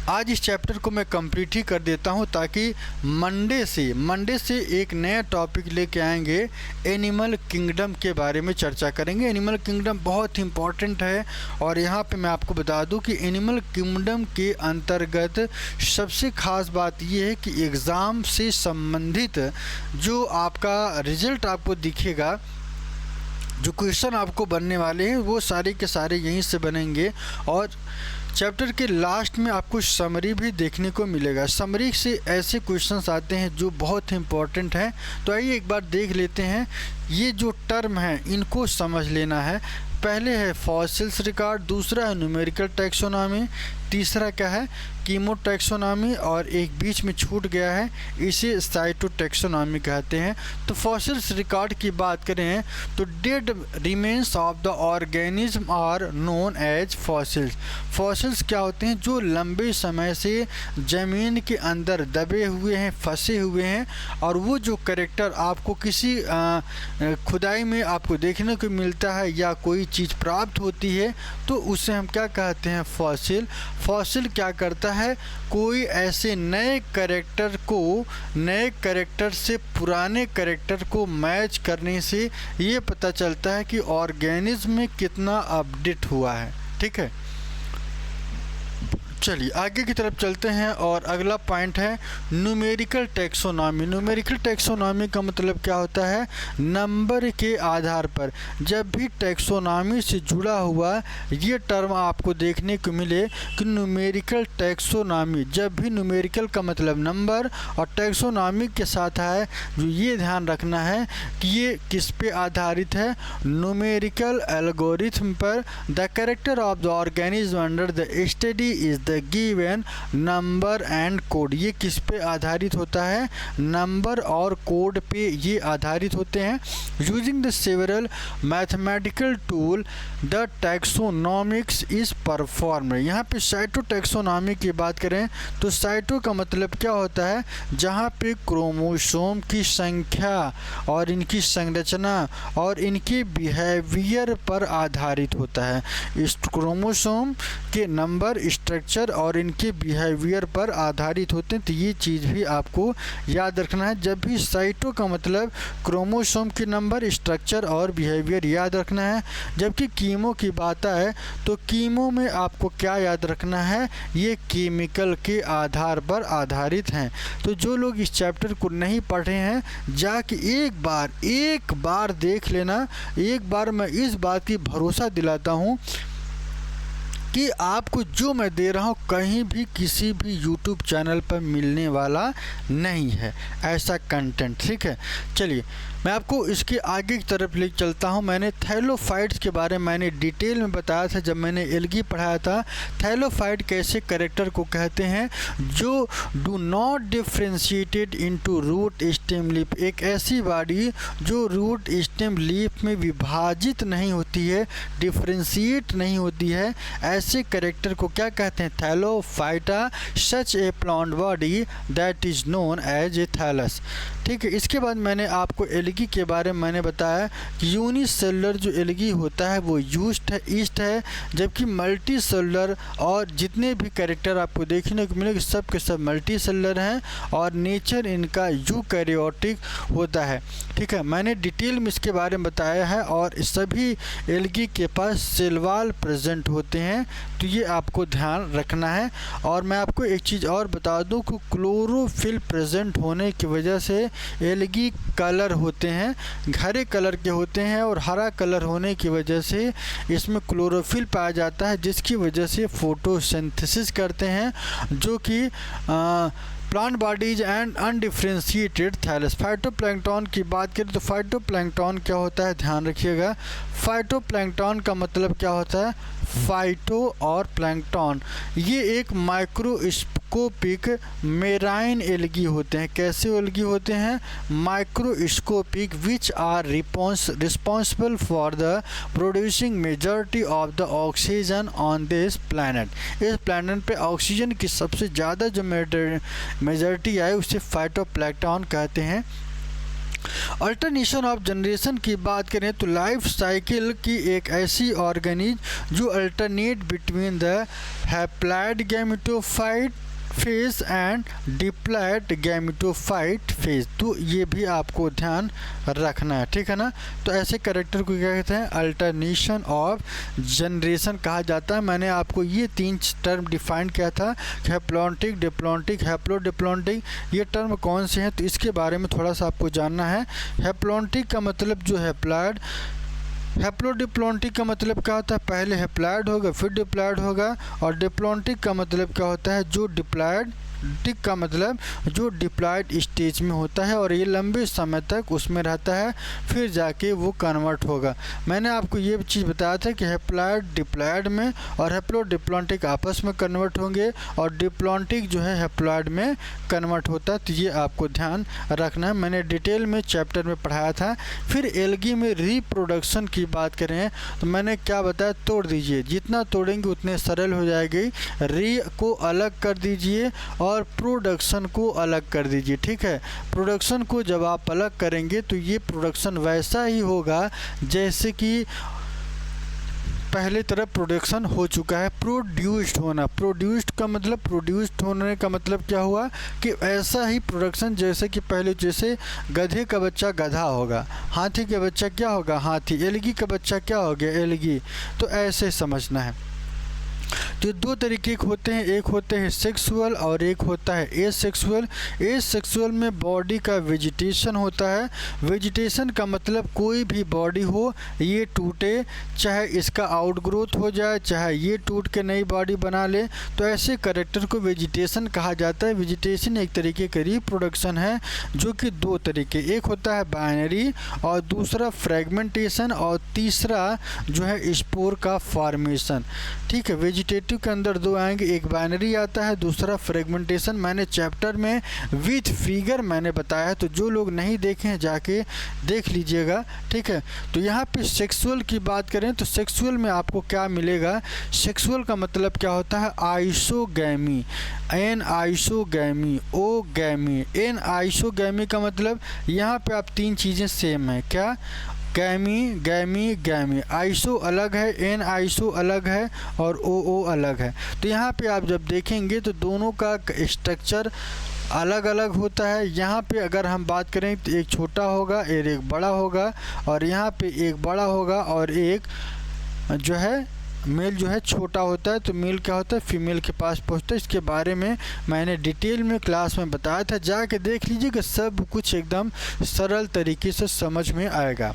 आज इस चैप्टर को मैं कंप्लीट ही कर देता हूं, ताकि मंडे से एक नया टॉपिक लेके आएंगे। एनिमल किंगडम के बारे में चर्चा करेंगे। एनिमल किंगडम बहुत इंपॉर्टेंट है, और यहाँ पे मैं आपको बता दूं कि एनिमल किंगडम के अंतर्गत सबसे ख़ास बात यह है कि एग्ज़ाम से संबंधित जो आपका रिज़ल्ट आपको दिखेगा, जो क्वेश्चन आपको बनने वाले हैं, वो सारे के सारे यहीं से बनेंगे। और चैप्टर के लास्ट में आपको समरी भी देखने को मिलेगा। समरी से ऐसे क्वेश्चंस आते हैं जो बहुत इंपॉर्टेंट हैं। तो आइए एक बार देख लेते हैं। ये जो टर्म है इनको समझ लेना है। पहले है फॉसिल्स रिकॉर्ड, दूसरा है न्यूमेरिकल टैक्सोनॉमी, तीसरा क्या है कीमो टैक्सोनॉमी, और एक बीच में छूट गया है, इसे साइटो टैक्सोनॉमी कहते हैं। तो फॉसिल्स रिकॉर्ड की बात करें तो dead remains of the organism are known as fossils. Fossils क्या होते हैं? जो लंबे समय से ज़मीन के अंदर दबे हुए हैं, फंसे हुए हैं, और वो जो कैरेक्टर आपको किसी खुदाई में आपको देखने को मिलता है या कोई चीज़ प्राप्त होती है, तो उसे हम क्या कहते हैं? फॉसिल। फॉसिल क्या करता है? कोई ऐसे नए कैरेक्टर से पुराने कैरेक्टर को मैच करने से ये पता चलता है कि ऑर्गेनिज्म में कितना अपडेट हुआ है। ठीक है, चलिए आगे की तरफ चलते हैं। और अगला पॉइंट है न्यूमेरिकल टैक्सोनॉमी। न्यूमेरिकल टैक्सोनॉमी का मतलब क्या होता है? नंबर के आधार पर। जब भी टैक्सोनॉमी से जुड़ा हुआ ये टर्म आपको देखने को मिले कि न्यूमेरिकल टैक्सोनॉमी, जब भी न्यूमेरिकल का मतलब नंबर और टैक्सोनॉमी के साथ है, जो ये ध्यान रखना है कि ये किस पे आधारित है? न्यूमेरिकल एल्गोरिथम पर। The character of the organism under the study is the given number and code. ये किस पे आधारित होता है? नंबर और कोड पे ये आधारित होते हैं। Using the several mathematical tool the taxonomics is perform. यहाँ पे साइटो टैक्सोनॉमी की बात करें तो साइटो का मतलब क्या होता है? जहाँ पे क्रोमोसोम की संख्या और इनकी संरचना और इनके बिहेवियर पर आधारित होता है। इस क्रोमोसोम के नंबर, स्ट्रक्चर और इनके बिहेवियर पर आधारित होते हैं। तो ये चीज़ भी आपको याद रखना है। जब भी साइटो का मतलब क्रोमोसोम के नंबर, स्ट्रक्चर और बिहेवियर याद रखना है। जबकि कीमो की बात आए तो कीमो में आपको क्या याद रखना है? ये केमिकल के आधार पर आधारित हैं। तो जो लोग इस चैप्टर को नहीं पढ़े हैं, जाके एक बार देख लेना। एक बार मैं इस बात की भरोसा दिलाता हूँ कि आपको जो मैं दे रहा हूँ कहीं भी किसी भी YouTube चैनल पर मिलने वाला नहीं है ऐसा कंटेंट। ठीक है, चलिए मैं आपको इसके आगे की तरफ ले चलता हूँ। मैंने थैलोफाइट्स के बारे में मैंने डिटेल में बताया था जब मैंने एल्गी पढ़ाया था। थैलोफाइट कैसे कैरेक्टर को कहते हैं? जो do not differentiated into root stem leaf. एक ऐसी बॉडी जो रूट स्टेम लीफ में विभाजित नहीं होती है, डिफ्रेंशिएट नहीं होती है, ऐसे कैरेक्टर को क्या कहते हैं? Thallophyta. Such a plant body that is known as a thallus. ठीक है, इसके बाद मैंने आपको एल्गी के बारे में मैंने बताया कि यूनिसेलुलर जो एल्गी होता है वो ईस्ट है, जबकि मल्टी सेलुलर और जितने भी कैरेक्टर आपको देखने को मिलेंगे सब के सब मल्टी सेलुलर हैं और नेचर इनका यूकैरियोटिक होता है। ठीक है, मैंने डिटेल में इसके बारे में बताया है। और सभी एल्गी के पास सेल वॉल प्रेजेंट होते हैं, तो ये आपको ध्यान रखना है। और मैं आपको एक चीज़ और बता दूं कि क्लोरोफिल प्रेजेंट होने की वजह से एल्गी कलर होते हैं, हरे कलर के होते हैं, और हरा कलर होने की वजह से इसमें क्लोरोफिल पाया जाता है, जिसकी वजह से फोटोसिंथेसिस करते हैं, जो कि plant bodies and undifferentiated thallus. Phytoplankton की बात करें तो फाइटोप्लैंक्टन क्या होता है? ध्यान रखिएगा, फाइटोप्लैंक्टन का मतलब क्या होता है? फाइटो और प्लैंक्टन, ये एक माइक्रोस्कोपिक मेराइन एल्गी होते हैं। कैसे एल्गी होते हैं? Microscopic, which are responsible for the producing majority of the oxygen on this planet. इस प्लैनेट पे ऑक्सीजन की सबसे ज़्यादा जो मेजॉरिटी आए उसे फाइटोप्लैंक्टन कहते हैं। अल्टरनेशन ऑफ जनरेशन की बात करें तो लाइफ साइकिल की एक ऐसी ऑर्गेनिज जो alternate between the haploid gametophyte phase and diploid gametophyte phase. तो ये भी आपको ध्यान रखना है, ठीक है ना। तो ऐसे कैरेक्टर को क्या कहते हैं, अल्टरनेशन ऑफ जनरेशन कहा जाता है। मैंने आपको ये 3 टर्म डिफाइन किया था, हैप्लॉन्टिक, डिप्लॉन्टिक, हैप्लोडिप्लॉन्टिक, ये टर्म कौन से हैं तो इसके बारे में थोड़ा सा आपको जानना है। हैप्लॉन्टिक का मतलब जो हैप्लॉइड, हैप्लोडिप्लॉन्टिक का मतलब क्या होता है, पहले हैप्लॉइड होगा फिर डिप्लॉइड होगा, और डिप्लॉन्टिक का मतलब क्या होता है, जो डिप्लॉइड, टिक का मतलब जो डिप्लॉइड स्टेज में होता है और ये लंबे समय तक उसमें रहता है, फिर जाके वो कन्वर्ट होगा। मैंने आपको ये चीज़ बताया था कि हैप्लॉइड डिप्लॉइड में और हैप्लोडिप्लॉन्टिक आपस में कन्वर्ट होंगे, और डिप्लॉन्टिक जो है हैप्लॉइड में कन्वर्ट होता है। तो ये आपको ध्यान रखना है, मैंने डिटेल में चैप्टर में पढ़ाया था। फिर एल्गी में रिप्रोडक्शन की बात करें तो मैंने क्या बताया, तोड़ दीजिए, जितना तोड़ेंगे उतने सरल हो जाएगी। री को अलग कर दीजिए और प्रोडक्शन को अलग कर दीजिए, ठीक है। प्रोडक्शन को जब आप अलग करेंगे तो ये प्रोडक्शन वैसा ही होगा जैसे कि पहले तरफ प्रोडक्शन हो चुका है। प्रोड्यूस्ड होना, प्रोड्यूस्ड का मतलब, प्रोड्यूस्ड होने का मतलब क्या हुआ कि ऐसा ही प्रोडक्शन जैसे कि पहले, जैसे गधे का बच्चा गधा होगा, हाथी का बच्चा क्या होगा, हाथी, एलगी का बच्चा क्या हो गया, एलगी। तो ऐसे समझना है। तो 2 तरीके के होते हैं, एक होते हैं सेक्सुअल और एक होता है एसेक्सुअल। एसेक्सुअल में बॉडी का वेजिटेशन होता है। वेजिटेशन का मतलब कोई भी बॉडी हो, ये टूटे, चाहे इसका आउटग्रोथ हो जाए, चाहे ये टूट के नई बॉडी बना ले, तो ऐसे कैरेक्टर को वेजिटेशन कहा जाता है। वेजिटेशन एक तरीके का रिप्रोडक्शन है जो कि 2 तरीके, एक होता है बाइनरी और दूसरा फ्रेगमेंटेशन, और तीसरा जो है स्पोर का फॉर्मेशन, ठीक है। वेजिटेटिव के अंदर 2 आएंगे, एक बाइनरी आता है, दूसरा फ्रेगमेंटेशन। मैंने चैप्टर में विथ फिगर मैंने बताया, तो जो लोग नहीं देखे हैं जाके देख लीजिएगा, ठीक है। तो यहाँ पे सेक्सुअल की बात करें तो सेक्सुअल में आपको क्या मिलेगा, सेक्सुअल का मतलब क्या होता है, आइसोगैमी, एन आइसोगैमी, ओ गैमी, एन आइसोगैमी का मतलब यहाँ पे आप 3 चीज़ें सेम है, क्या, गैमी, गैमी, गैमी, आइसो अलग है, एन आइसो अलग है और ओ अलग है। तो यहाँ पे आप जब देखेंगे तो दोनों का स्ट्रक्चर अलग अलग होता है। यहाँ पे अगर हम बात करें तो एक छोटा होगा और एक बड़ा होगा, और यहाँ पे एक बड़ा होगा और एक जो है मेल जो है छोटा होता है। तो मेल क्या होता है, फीमेल के पास पहुँचता है। इसके बारे में मैंने डिटेल में क्लास में बताया था, जाके देख लीजिएगा, सब कुछ एकदम सरल तरीके से समझ में आएगा।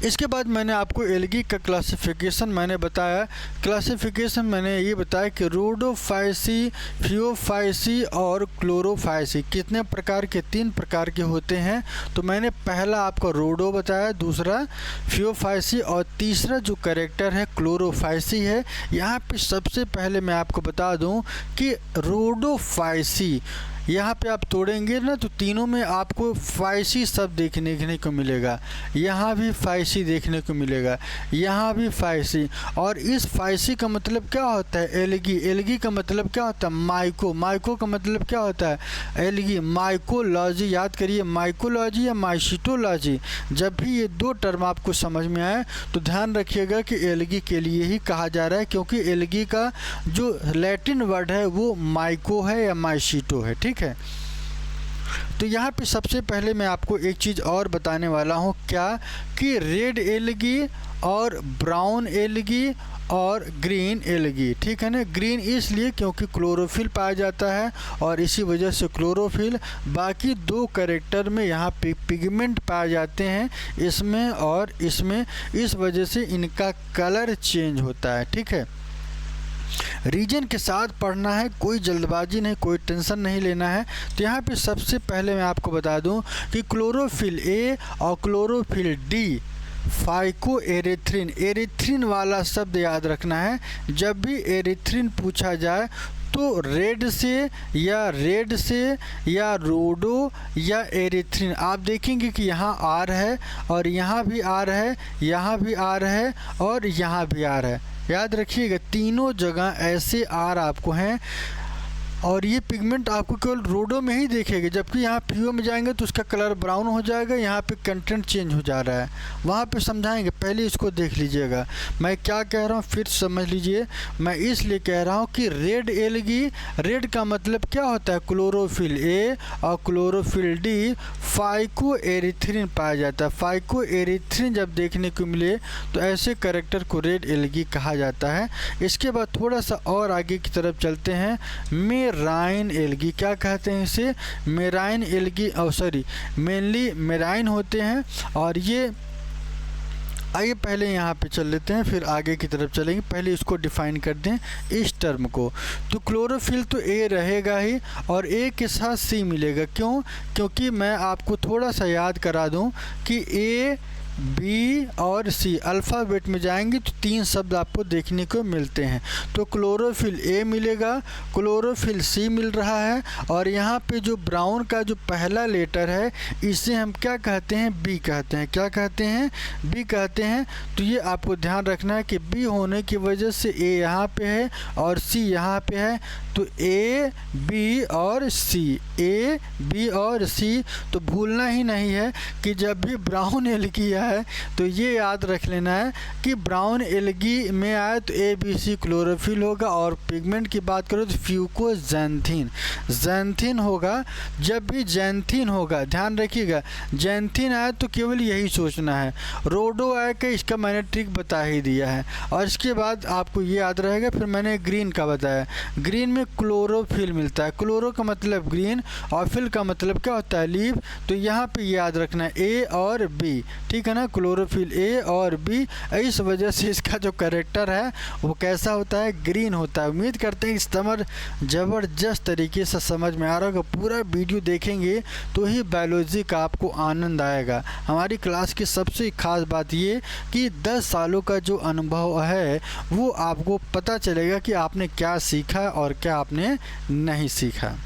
इसके बाद मैंने आपको एल्गी का क्लासिफिकेशन मैंने बताया। क्लासिफिकेशन मैंने ये बताया कि रोडोफाइसी, फियोफाइसी और क्लोरोफाइसी कितने प्रकार के, 3 प्रकार के होते हैं। तो मैंने पहला आपको रोडो बताया, दूसरा फियोफाइसी और तीसरा जो कैरेक्टर है क्लोरोफाइसी है। यहाँ पे सबसे पहले मैं आपको बता दूँ कि रोडोफाइसी, यहाँ पे आप तोड़ेंगे ना तो तीनों में आपको फाइसी शब्द देखने को मिलेगा। यहाँ भी फाइसी देखने को मिलेगा, यहाँ भी फाइसी। और इस फाइसी का मतलब क्या होता है, एल्गी, एल्गी का मतलब क्या होता है, माइको, माइको का मतलब क्या होता है, एल्गी। माइकोलॉजी याद करिए, माइकोलॉजी या माइसिटोलॉजी, जब भी ये 2 टर्म आपको समझ में आए तो ध्यान रखिएगा कि एल्गी के लिए ही कहा जा रहा है, क्योंकि एल्गी का जो लैटिन वर्ड है वो माइको है या माइसिटो है, ठीक है। तो यहाँ पे सबसे पहले मैं आपको एक चीज़ और बताने वाला हूँ, क्या कि रेड एल्गी और ब्राउन एल्गी और ग्रीन एल्गी, ठीक है ना। ग्रीन इसलिए क्योंकि क्लोरोफिल पाया जाता है और इसी वजह से क्लोरोफिल। बाकी 2 कैरेक्टर में यहाँ पे पिगमेंट पाए जाते हैं, इसमें और इसमें, इस वजह से इनका कलर चेंज होता है, ठीक है। रीजन के साथ पढ़ना है, कोई जल्दबाजी नहीं, कोई टेंशन नहीं लेना है। तो यहाँ पे सबसे पहले मैं आपको बता दूं कि क्लोरोफिल ए और क्लोरोफिल डी, फाइको एरेथ्रिन, एरेथ्रिन वाला शब्द याद रखना है। जब भी एरेथ्रिन पूछा जाए तो रेड से या रोडो या एरेथ्रिन, आप देखेंगे कि यहाँ आर है और यहाँ भी आर है, यहाँ भी आर है और यहाँ भी आर है। याद रखिएगा, तीनों जगह ऐसे आर आपको हैं। और ये पिगमेंट आपको केवल रोडो में ही देखेगा, जबकि यहाँ पीओ में जाएंगे तो उसका कलर ब्राउन हो जाएगा, यहाँ पे कंटेंट चेंज हो जा रहा है, वहाँ पे समझाएंगे। पहले इसको देख लीजिएगा मैं क्या कह रहा हूँ, फिर समझ लीजिए। मैं इसलिए कह रहा हूँ कि रेड एलगी, रेड का मतलब क्या होता है, क्लोरोफिल ए और क्लोरोफिल डी फाइको एरिथ्रिन पाया जाता है। फाइको एरिथ्रिन जब देखने को मिले तो ऐसे कैरेक्टर को रेड एलगी कहा जाता है। इसके बाद थोड़ा सा और आगे की तरफ चलते हैं। मेराइन एलगी, क्या कहते हैं इसे, marine algae, sorry mainly marine होते हैं। और ये आइए पहले यहाँ पे चल लेते हैं, फिर आगे की तरफ चलेंगे। पहले इसको डिफाइन कर दें इस टर्म को। तो क्लोरोफिल तो ए रहेगा ही और ए के साथ सी मिलेगा। क्यों? क्योंकि मैं आपको थोड़ा सा याद करा दूं कि ए बी और सी अल्फ़ाबेट में जाएंगे तो 3 शब्द आपको देखने को मिलते हैं। तो क्लोरोफिल ए मिलेगा, क्लोरोफिल सी मिल रहा है, और यहाँ पे जो ब्राउन का जो पहला लेटर है इसे हम क्या कहते हैं, बी कहते हैं। क्या कहते हैं? बी कहते हैं। तो ये आपको ध्यान रखना है कि बी होने की वजह से ए यहाँ पे है और सी यहाँ पे है। तो ए बी और सी, ए बी और सी। तो भूलना ही नहीं है कि जब भी ब्राउन एलगी है तो ये याद रख लेना है कि ब्राउन एलगी में आए तो ए बी सी क्लोरोफिल होगा। और पिगमेंट की बात करो तो फ्यूकोजैंथीन, जैंथीन होगा। जब भी जैंथीन होगा, ध्यान रखिएगा, जैंथीन आए तो केवल यही सोचना है। रोडो आए कि इसका मैंने ट्रिक बता ही दिया है। और इसके बाद आपको ये याद रहेगा, फिर मैंने ग्रीन का बताया। ग्रीन में क्लोरोफिल मिलता है। क्लोरो का मतलब ग्रीन और फिल का मतलब क्या होता है, लीव। तो यहाँ पे याद रखना है ए और बी, ठीक है ना, क्लोरोफिल ए और बी। इस वजह से इसका जो कैरेक्टर है वो कैसा होता है, ग्रीन होता है। उम्मीद करते हैं इस समर ज़बरदस्त तरीके से समझ में आ रहा होगा। पूरा वीडियो देखेंगे तो ही बायोलॉजी का आपको आनंद आएगा। हमारी क्लास की सबसे खास बात ये कि 10 सालों का जो अनुभव है वो आपको पता चलेगा कि आपने क्या सीखा और क्या आपने नहीं सीखा।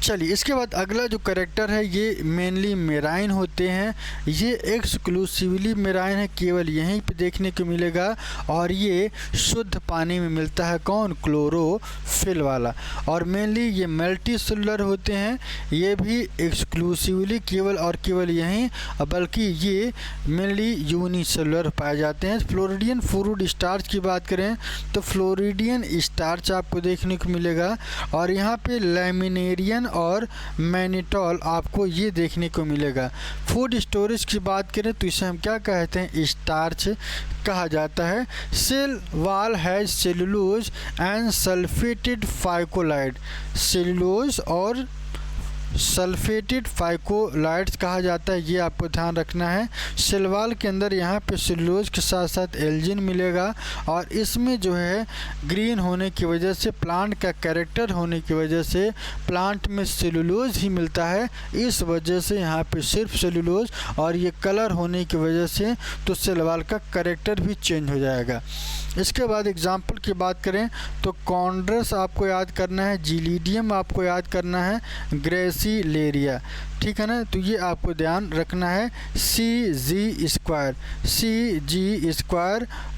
चलिए, इसके बाद अगला जो कैरेक्टर है ये मेनली मेराइन होते हैं। ये एक्सक्लूसिवली मेराइन है, केवल यहीं पे देखने को मिलेगा और ये शुद्ध पानी में मिलता है। कौन? क्लोरोफिल वाला। और मेनली ये मल्टी सेलुलर होते हैं, ये भी एक्सक्लूसिवली केवल और केवल यहीं, बल्कि ये मेनली यूनिसेलुलर पाए जाते हैं। फ्लोरिडियन फूड स्टार्च की बात करें तो फ्लोरिडियन स्टार्च आपको देखने को मिलेगा। और यहाँ पे लैमिनेरियन और मैनिटॉल आपको ये देखने को मिलेगा। फूड स्टोरेज की बात करें तो इसे हम क्या कहते हैं, स्टार्च कहा जाता है। Cell wall has cellulose and sulphated phycocolloid, cellulose और सल्फेटेड फाइकोलाइड्स कहा जाता है। ये आपको ध्यान रखना है। सेल वॉल के अंदर यहाँ पे सेलुलोज के साथ साथ एल्जिन मिलेगा और इसमें जो है ग्रीन होने की वजह से, प्लांट का कैरेक्टर होने की वजह से, प्लांट में सेलुलोज ही मिलता है, इस वजह से यहाँ पे सिर्फ सेलुलोज। और ये कलर होने की वजह से तो सेल वॉल का कैरेक्टर भी चेंज हो जाएगा। इसके बाद एग्जाम्पल की बात करें तो कॉन्ड्रस आपको याद करना है, जिलीडियम आपको याद करना है, ग्रेसिलेरिया, ठीक है ना। तो ये आपको ध्यान रखना है। CG²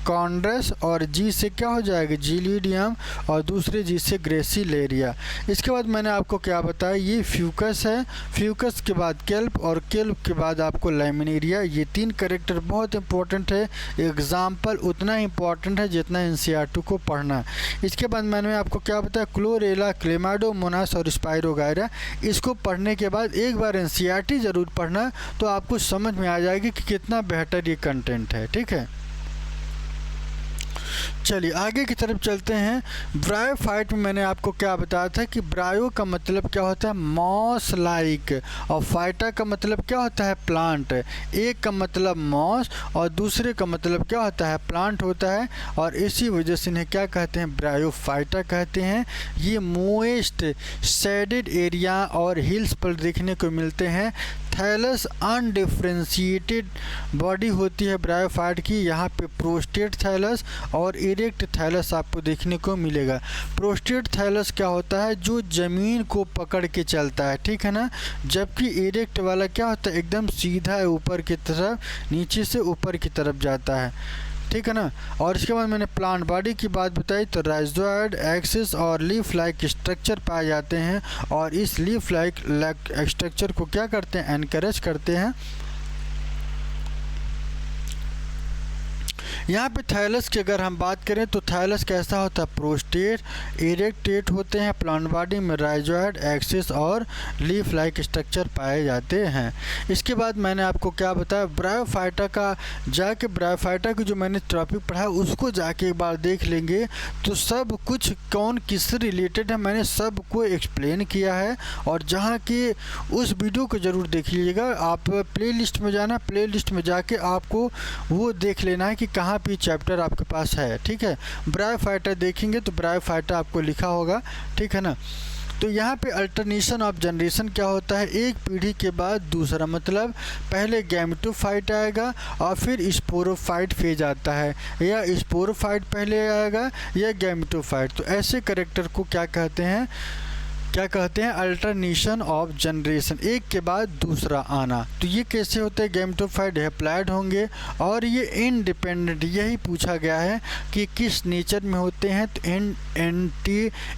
कॉन्ड्रस और जी से क्या हो जाएगा, जिलीडियम, और दूसरे जी से ग्रेसिलेरिया। इसके बाद मैंने आपको क्या बताया, ये फ्यूकस है, फ्यूकस के बाद केल्प और केल्प के बाद आपको लैमिनेरिया। ये 3 कैरेक्टर बहुत इंपॉर्टेंट है। एग्जाम्पल उतना इंपॉर्टेंट है जितना NCERT को पढ़ना। इसके बाद मैंने आपको क्या बताया, क्लोरेला, क्लेमाडोमोनास और स्पाइरोगायरा। इसको पढ़ने के बाद एक बार NCERT ज़रूर पढ़ना तो आपको समझ में आ जाएगी कि कितना बेहतर ये कंटेंट है, ठीक है। चलिए आगे की तरफ चलते हैं। ब्रायोफाइट में मैंने आपको क्या बताया था कि ब्रायो का मतलब क्या होता है, मॉस लाइक, और फाइटा का मतलब क्या होता है, प्लांट। एक का मतलब मॉस और दूसरे का मतलब क्या होता है, प्लांट होता है, और इसी वजह से इन्हें क्या कहते हैं, ब्रायोफाइटा कहते हैं। ये मोएस्ट शेडेड एरिया और हिल्स पर देखने को मिलते हैं। थैलस अनडिफ्रेंशिएटेड बॉडी होती है ब्रायोफाइट की। यहाँ पे प्रोस्टेट थैलस और इरेक्ट थैलस आपको देखने को मिलेगा। प्रोस्टेट थैलस क्या होता है, जो ज़मीन को पकड़ के चलता है, ठीक है ना। जबकि इरेक्ट वाला क्या होता है, एकदम सीधा है, ऊपर की तरफ, नीचे से ऊपर की तरफ जाता है, ठीक है ना। और इसके बाद मैंने प्लांट बॉडी की बात बताई, तो राइजोइड, एक्सिस और लीफ लाइक स्ट्रक्चर पाए जाते हैं, और इस लीफ लाइक स्ट्रक्चर को क्या करते हैं, एनकरेज करते हैं। यहाँ पे थाइलस की अगर हम बात करें तो थाइलस कैसा होता है, प्रोस्टेट, इरेक्टेट होते हैं। प्लांट बॉडी में राइजोइड, एक्सिस और लीफ लाइक स्ट्रक्चर पाए जाते हैं। इसके बाद मैंने आपको क्या बताया, ब्रायोफाइटा का जाके ब्रायोफाइटा की जो मैंने टॉपिक पढ़ा उसको जाके एक बार देख लेंगे तो सब कुछ कौन किससे रिलेटेड है मैंने सबको एक्सप्लेन किया है। और जहाँ की उस वीडियो को ज़रूर देख लीजिएगा, आप प्लेलिस्ट में जाना, प्लेलिस्ट में जाके आपको वो देख लेना है कि कहाँ पे चैप्टर आपके पास है। ठीक है, ब्रायोफाइटा देखेंगे तो ब्रायोफाइटा आपको लिखा होगा, ठीक है ना। तो यहाँ पे अल्टरनेशन ऑफ जनरेशन क्या होता है, एक पीढ़ी के बाद दूसरा, मतलब पहले गैमेटोफाइट आएगा और फिर स्पोरोफाइट फेज आता है, या स्पोरोफाइट पहले आएगा या गैमेटोफाइट। तो ऐसे कैरेक्टर को क्या कहते हैं, अल्टरनेशन ऑफ जनरेशन, एक के बाद दूसरा आना। तो ये कैसे होता है, गैमेटोफाइट हैप्लॉइड होंगे और ये इंडिपेंडेंट, यही पूछा गया है कि किस नेचर में होते हैं, तो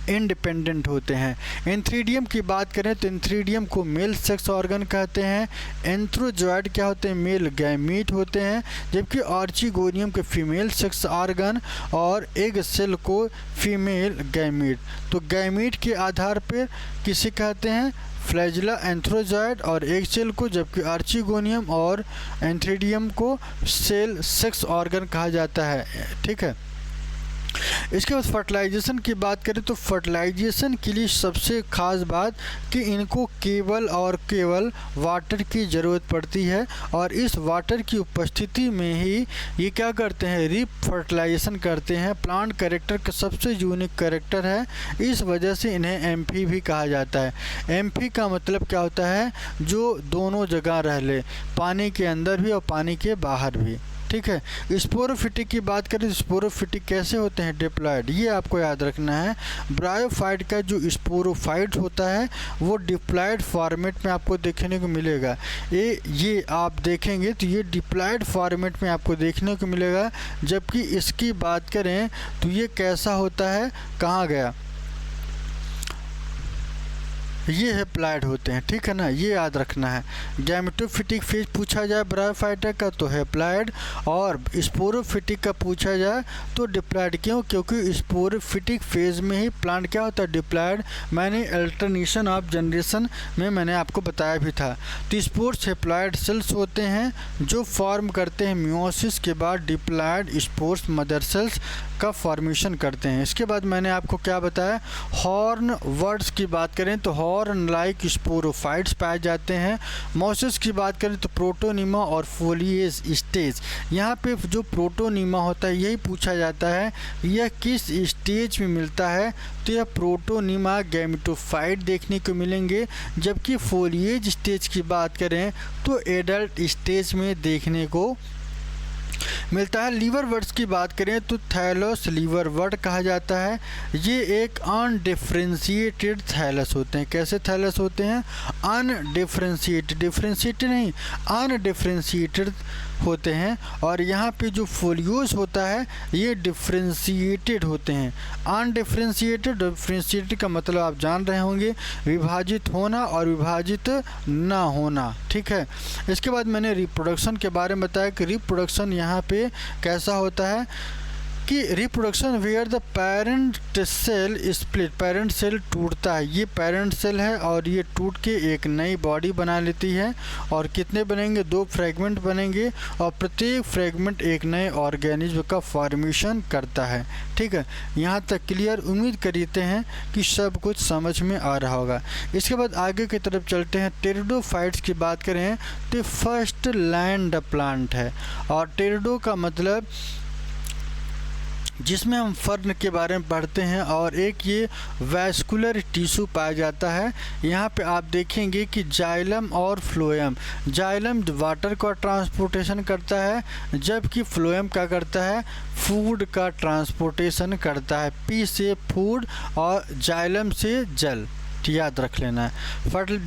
इंडिपेंडेंट होते हैं। एंथ्रीडियम की बात करें तो एंथ्रीडियम को मेल सेक्स ऑर्गन कहते हैं। एंथ्रोजॉइड क्या होते हैं, मेल गैमीट होते हैं, जबकि आर्चिगोनियम के फीमेल सेक्स ऑर्गन और एग सेल को फीमेल गैमीट। तो गैमीट के आधार पर किसे कहते हैं, फ्लैजिला एंथ्रोजॉइड और एग सेल को, जबकि आर्चिगोनियम और एंथ्रीडियम को सेल सेक्स ऑर्गन कहा जाता है। ठीक है, इसके बाद फर्टिलाइजेशन की बात करें तो फर्टिलाइजेशन के लिए सबसे खास बात कि इनको केवल और केवल वाटर की ज़रूरत पड़ती है, और इस वाटर की उपस्थिति में ही ये क्या करते हैं, रीफर्टिलाइजेशन करते हैं। प्लांट कैरेक्टर का सबसे यूनिक कैरेक्टर है, इस वजह से इन्हें एम्फी भी कहा जाता है। एम्फी का मतलब क्या होता है, जो दोनों जगह रह ले, पानी के अंदर भी और पानी के बाहर भी। ठीक है, स्पोरोफिटिक की बात करें तो स्पोरोफिटिक कैसे होते हैं, डिप्लॉयड, ये आपको याद रखना है। ब्रायोफाइट का जो स्पोरोफाइट होता है वो डिप्लॉयड फॉर्मेट में आपको देखने को मिलेगा। ये आप देखेंगे तो ये डिप्लॉयड फॉर्मेट में आपको देखने को मिलेगा, जबकि इसकी बात करें तो ये कैसा होता है, कहाँ गया, ये हैप्लॉइड होते हैं। ठीक है ना, ये याद रखना है। गैमेटोफिटिक फेज पूछा जाए ब्रायोफाइटा का तो हैप्लॉइड, और स्पोरोफिटिक का पूछा जाए तो डिप्लॉयड। क्यों, क्योंकि स्पोरोफिटिक फेज में ही प्लांट क्या होता है, डिप्लॉयड। मैंने अल्टरनेशन ऑफ जनरेशन में मैंने आपको बताया भी था। तो स्पोर्स हैप्लॉइड सेल्स होते हैं जो फॉर्म करते हैं मियोसिस के बाद डिप्लॉयड स्पोर्स मदर सेल्स का फॉर्मेशन करते हैं। इसके बाद मैंने आपको क्या बताया, हॉर्न वर्ड्स की बात करें तो हॉर्न लाइक स्पोरोफाइट्स पाए जाते हैं। मोसिस की बात करें तो प्रोटोनीमा और फोलिएज स्टेज। यहाँ पे जो प्रोटोनीमा होता है यही पूछा जाता है यह किस स्टेज में मिलता है, तो यह प्रोटोनीमा गैमेटोफाइट देखने को मिलेंगे, जबकि फोलिएज स्टेज की बात करें तो एडल्ट स्टेज में देखने को मिलता है। लीवर वर्ड्स की बात करें तो थैलस लीवर वर्ड कहा जाता है। ये एक अनडिफ्रेंशिएटेड थैलस होते हैं। कैसे थैलस होते हैं, अनडिफ्रेंशिएटेड, डिफ्रेंशिएटेड नहीं, अनडिफ्रेंशिएटेड होते हैं। और यहाँ पे जो फोलियोज होता है ये डिफ्रेंशिएटेड होते हैं। अनडिफ्रेंशिएटेड, डिफ्रेंशिएटेड का मतलब आप जान रहे होंगे, विभाजित होना और विभाजित ना होना। ठीक है, इसके बाद मैंने रिप्रोडक्शन के बारे में बताया कि रिप्रोडक्शन यहाँ पे कैसा होता है कि reproduction where the parent cell split, parent cell टूटता है। ये पेरेंट सेल है और ये टूट के एक नई बॉडी बना लेती है। और कितने बनेंगे, 2 फ्रेगमेंट बनेंगे और प्रत्येक फ्रेगमेंट एक नए ऑर्गेनिज्म का फॉर्मेशन करता है। ठीक है, यहाँ तक क्लियर। उम्मीद करते हैं कि सब कुछ समझ में आ रहा होगा। इसके बाद आगे की तरफ चलते हैं। टेरिडोफाइट्स की बात करें तो फर्स्ट लैंड प्लांट है, और टेरिडो का मतलब जिसमें हम फर्न के बारे में पढ़ते हैं, और एक ये वैस्कुलर टिश्यू पाया जाता है। यहाँ पे आप देखेंगे कि जाइलम और फ्लोएम, जाइलम वाटर का ट्रांसपोर्टेशन करता है, जबकि फ्लोएम क्या करता है, फूड का ट्रांसपोर्टेशन करता है। पी से फूड और जाइलम से जल। तो याद रख लेना है।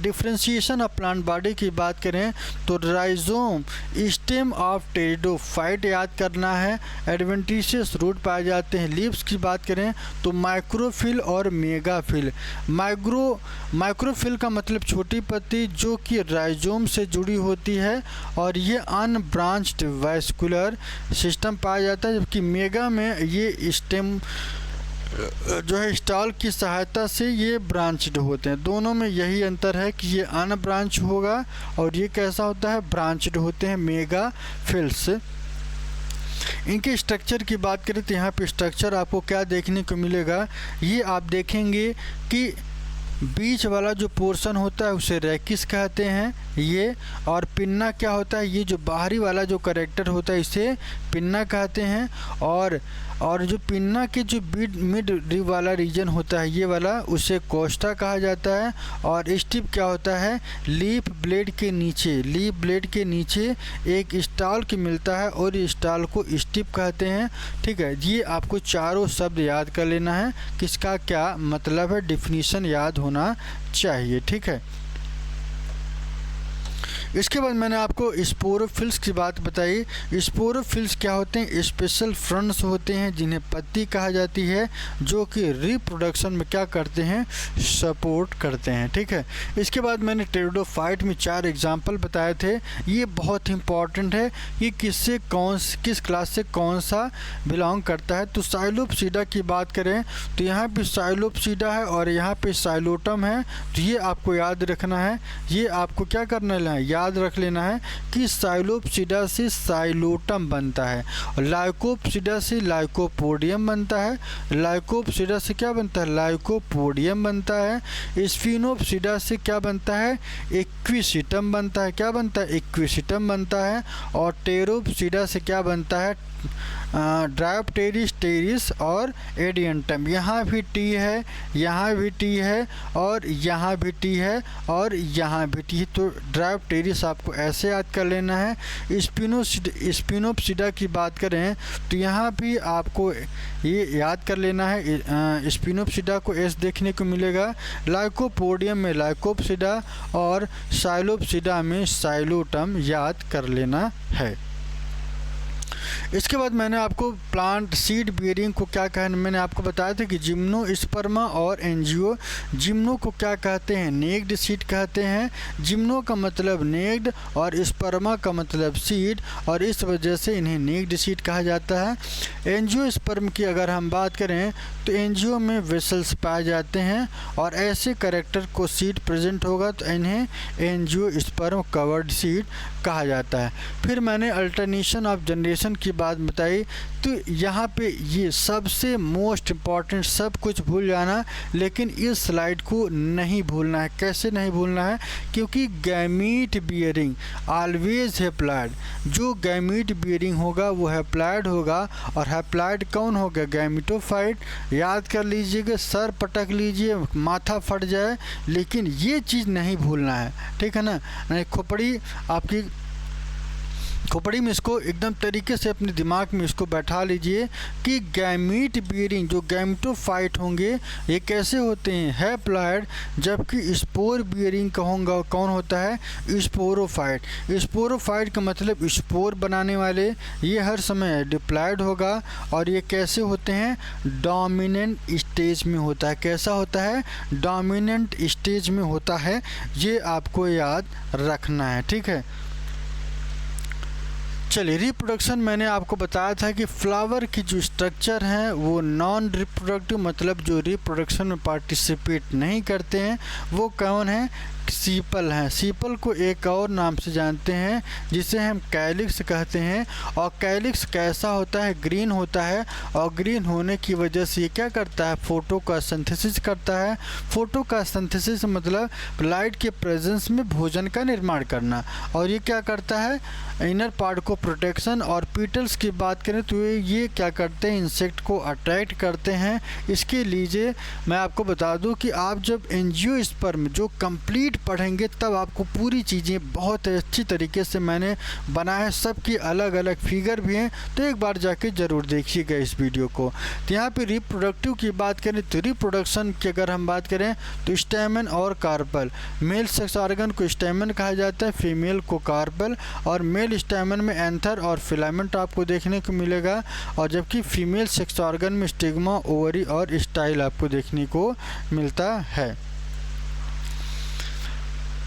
डिफ्रेंशिएशन ऑफ प्लांट बॉडी की बात करें तो राइजोम, स्टेम ऑफ टेरिडोफाइट याद करना है। एडवेंटिशियस रूट पाए जाते हैं। लीव्स की बात करें तो माइक्रोफिल और मेगाफिल। माइक्रोफिल का मतलब छोटी पत्ती जो कि राइजोम से जुड़ी होती है और ये अनब्रांच्ड वैस्कुलर सिस्टम पाया जाता है, जबकि मेगा में ये स्टेम जो है स्टॉल की सहायता से ये ब्रांच्ड होते हैं। दोनों में यही अंतर है कि ये अनब्रांच होगा और ये कैसा होता है, ब्रांच्ड होते हैं मेगाफिल्स। इनके स्ट्रक्चर की बात करें तो यहाँ पे स्ट्रक्चर आपको क्या देखने को मिलेगा, ये आप देखेंगे कि बीच वाला जो पोर्शन होता है उसे रेकिस कहते हैं ये, और पिन्ना क्या होता है, ये जो बाहरी वाला जो कैरेक्टर होता है इसे पिन्ना कहते हैं। और जो पिन्ना के जो मिड रिब वाला रीजन होता है ये वाला, उसे कोस्टा कहा जाता है। और स्टिप क्या होता है, लीफ ब्लेड के नीचे एक स्टॉल की मिलता है और इस स्टॉल को स्टिप कहते हैं। ठीक है, ये आपको चारों शब्द याद कर लेना है, किसका क्या मतलब है, डिफिनीशन याद होना चाहिए। ठीक है, इसके बाद मैंने आपको स्पोरोफिल्स की बात बताई। स्पोरोफिल्स क्या होते हैं, स्पेशल फ्रंट्स होते हैं जिन्हें पत्ती कहा जाती है, जो कि रिप्रोडक्शन में क्या करते हैं, सपोर्ट करते हैं। ठीक है, इसके बाद मैंने टेरिडोफाइट में 4 एग्जाम्पल बताए थे। ये बहुत इंपॉर्टेंट है कि किस क्लास से कौन सा बिलोंग करता है। तो साइलोपसीडा की बात करें तो यहाँ पे साइलोपसीडा है और यहाँ पे साइलोटम है। तो ये आपको याद रखना है, ये आपको क्या करना है, याद रख लेना है कि साइलोपसीडा से साइलोटम बनता है, और लाइकोपसीडा से लाइकोपोडियम बनता है। लाइकोपसीडा से क्या बनता है, लाइकोपोडियम बनता है। स्फिनोपसीडा से क्या बनता है, इक्विसिटम बनता है। क्या बनता है, इक्विसिटम बनता है। और टेरोपसीडा से क्या बनता है, ड्रायोप्टेरिस, टेरिस और एडियंटम। यहाँ भी टी है, यहाँ भी टी है, और यहाँ भी टी है, और यहाँ भी टी है। तो ड्रायोप्टेरिस आपको ऐसे याद कर लेना है। स्पिनोपसीडा की बात करें तो यहाँ भी आपको ये याद कर लेना है, स्पिनोपसीडा को एस देखने को मिलेगा। लाइकोपोडियम में लाइकोपसीडा और साइलोपसीडा में साइलोटम याद कर लेना है। इसके बाद मैंने आपको प्लांट सीड बियरिंग को क्या कहना, मैंने आपको बताया था कि जिम्नोस्पर्मा और एंजियो। जिम्नो को क्या कहते हैं, नेक्ड सीड कहते हैं। जिम्नो का मतलब नेक्ड और स्पर्मा का मतलब सीड, और इस वजह से इन्हें नेक्ड सीड कहा जाता है। एंजियोस्पर्म की अगर हम बात करें तो एंजियो में वेसल्स पाए जाते हैं और ऐसे कैरेक्टर को सीड प्रेजेंट होगा तो इन्हें एंजियोस्पर्म कवर्ड सीड कहा जाता है। फिर मैंने अल्टरनेशन ऑफ जनरेशन की बात बताई। तो यहाँ पे ये सबसे मोस्ट इम्पॉर्टेंट, सब कुछ भूल जाना लेकिन इस स्लाइड को नहीं भूलना है। कैसे नहीं भूलना है, क्योंकि गैमीट बियरिंग ऑलवेज हैप्लॉइड। जो गैमीट बियरिंग होगा वो हैप्लॉइड होगा, और हैप्लॉइड कौन होगा, गैमीटोफाइट। याद कर लीजिएगा, सर पटक लीजिए, माथा फट जाए, लेकिन ये चीज़ नहीं भूलना है। ठीक है ना, नहीं खोपड़ी आपकी खोपड़ी में इसको एकदम तरीके से अपने दिमाग में इसको बैठा लीजिए कि गैमीट बियरिंग जो गैमेटोफाइट होंगे ये कैसे होते हैं, हैप्लॉइड, जबकि स्पोर बियरिंग कहूँगा कौन होता है, स्पोरोफाइट। स्पोरोफाइट का मतलब स्पोर बनाने वाले, ये हर समय डिप्लॉयड होगा, और ये कैसे होते हैं, डोमिनेंट स्टेज में होता है। कैसा होता है, डोमिनेंट स्टेज में होता है, ये आपको याद रखना है। ठीक है, चलिए रिप्रोडक्शन मैंने आपको बताया था कि फ्लावर की जो स्ट्रक्चर हैं वो नॉन रिप्रोडक्टिव, मतलब जो रिप्रोडक्शन में पार्टिसिपेट नहीं करते हैं, वो कौन है, सीपल हैं। सीपल को एक और नाम से जानते हैं जिसे हम कैलिक्स कहते हैं। और कैलिक्स कैसा होता है, ग्रीन होता है, और ग्रीन होने की वजह से ये क्या करता है, फोटो का सिंथेसिस करता है। फोटो का सिंथेसिस मतलब लाइट के प्रेजेंस में भोजन का निर्माण करना, और ये क्या करता है, इनर पार्ट को प्रोटेक्शन। और पीटल्स की बात करें तो ये क्या करते हैं, इंसेक्ट को अट्रैक्ट करते हैं। इसके लिए मैं आपको बता दूं कि आप जब एंजियोस्पर्म जो कंप्लीट पढ़ेंगे तब आपको पूरी चीज़ें बहुत अच्छी तरीके से मैंने बनाया है, सबकी अलग अलग फिगर भी हैं, तो एक बार जाके ज़रूर देखिएगा इस वीडियो को। तो यहाँ पे रिप्रोडक्टिव की बात करें तो रिप्रोडक्शन की अगर हम बात करें तो स्टैमेन और कार्पल। मेल सेक्स ऑर्गन को स्टैमेन कहा जाता है, फीमेल को कार्पल। और मेल स्टैमेन में एंथर और फिलामेंट आपको देखने को मिलेगा, और जबकि फीमेल सेक्स ऑर्गन में स्टिग्मा, ओवरी और स्टाइल आपको देखने को मिलता है।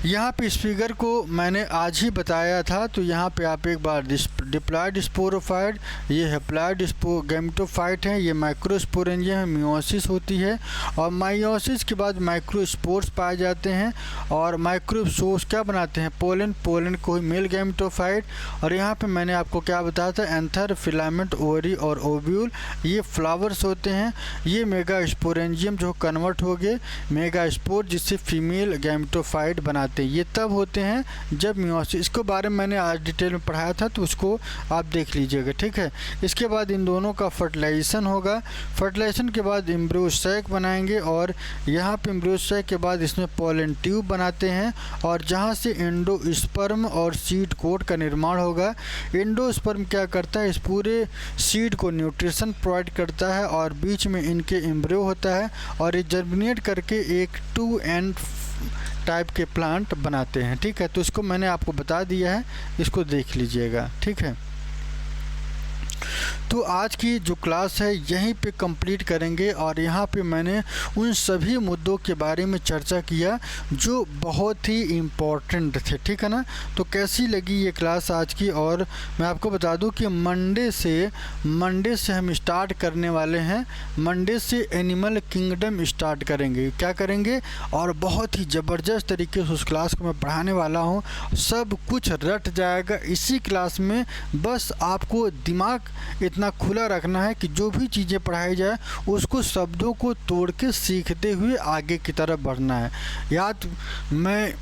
यहाँ पे इस फिगर को मैंने आज ही बताया था, तो यहाँ पे आप एक बार डिप्लॉयड स्पोरोफाइट, ये हैप्लॉयड गैमेटोफाइट हैं, ये माइक्रोस्पोरेंजियम है, मियोसिस होती है, और माइयोसिस के बाद माइक्रोस्पोर्स पाए जाते हैं। और माइक्रोस्पोर्स क्या बनाते हैं, पोलन, पोलन को ही मेल गैमेटोफाइट। और यहाँ पे मैंने आपको क्या बताया था, एंथर, फिलामेंट, ओवरी और ओव्यूल, ये फ्लावर्स होते हैं। ये मेगास्पोरेंजियम जो कन्वर्ट हो गए मेगास्पोर, जिससे फीमेल गैमेटोफाइट बनाते, ये तब होते हैं जब मियोसिस, इसके बारे में मैंने आज डिटेल में पढ़ाया था, तो उसको आप देख लीजिएगा, ठीक है। इसके बाद इन दोनों का फर्टिलाइजेशन होगा। फर्टिलाइजेशन के बाद एम्ब्रियो सैक बनाएंगे, और यहाँ पे एम्ब्रियो सैक के बाद इसमें पोलन ट्यूब बनाते हैं, और जहाँ से एंडोस्पर्म और सीड कोट का निर्माण होगा। एंडोस्पर्म क्या करता है, इस पूरे सीड को न्यूट्रिशन प्रोवाइड करता है, और बीच में इनके एम्ब्रियो होता है, और ये जर्मिनेट करके एक 2 एंड टाइप के प्लांट बनाते हैं, ठीक है। तो इसको मैंने आपको बता दिया है, इसको देख लीजिएगा, ठीक है। तो आज की जो क्लास है यहीं पे कंप्लीट करेंगे, और यहाँ पे मैंने उन सभी मुद्दों के बारे में चर्चा किया जो बहुत ही इम्पोर्टेंट थे, ठीक है ना। तो कैसी लगी ये क्लास आज की, और मैं आपको बता दूं कि मंडे से हम स्टार्ट करने वाले हैं। मंडे से एनिमल किंगडम स्टार्ट करेंगे, क्या करेंगे, और बहुत ही ज़बरदस्त तरीके से उस क्लास को मैं पढ़ाने वाला हूँ। सब कुछ रट जाएगा इसी क्लास में, बस आपको दिमाग इतना खुला रखना है कि जो भी चीज़ें पढ़ाई जाए उसको शब्दों को तोड़ के सीखते हुए आगे की तरफ बढ़ना है। याद, मैं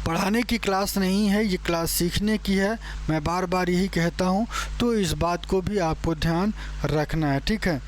पढ़ाने की क्लास नहीं है, ये क्लास सीखने की है, मैं बार बार यही कहता हूँ, तो इस बात को भी आपको ध्यान रखना है, ठीक है।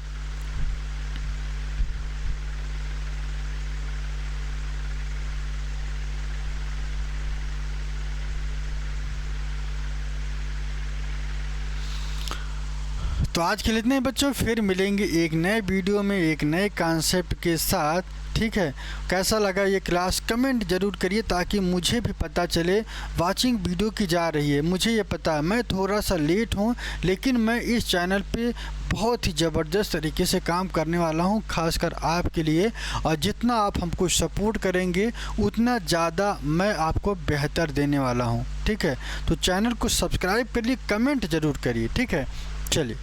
तो आज के लिए इतने बच्चों, फिर मिलेंगे एक नए वीडियो में एक नए कॉन्सेप्ट के साथ, ठीक है। कैसा लगा ये क्लास कमेंट ज़रूर करिए, ताकि मुझे भी पता चले वाचिंग वीडियो की जा रही है। मुझे ये पता है मैं थोड़ा सा लेट हूँ, लेकिन मैं इस चैनल पे बहुत ही ज़बरदस्त तरीके से काम करने वाला हूँ, खासकर आपके लिए। और जितना आप हमको सपोर्ट करेंगे उतना ज़्यादा मैं आपको बेहतर देने वाला हूँ, ठीक है। तो चैनल को सब्सक्राइब करिए, कमेंट ज़रूर करिए, ठीक है। चलिए।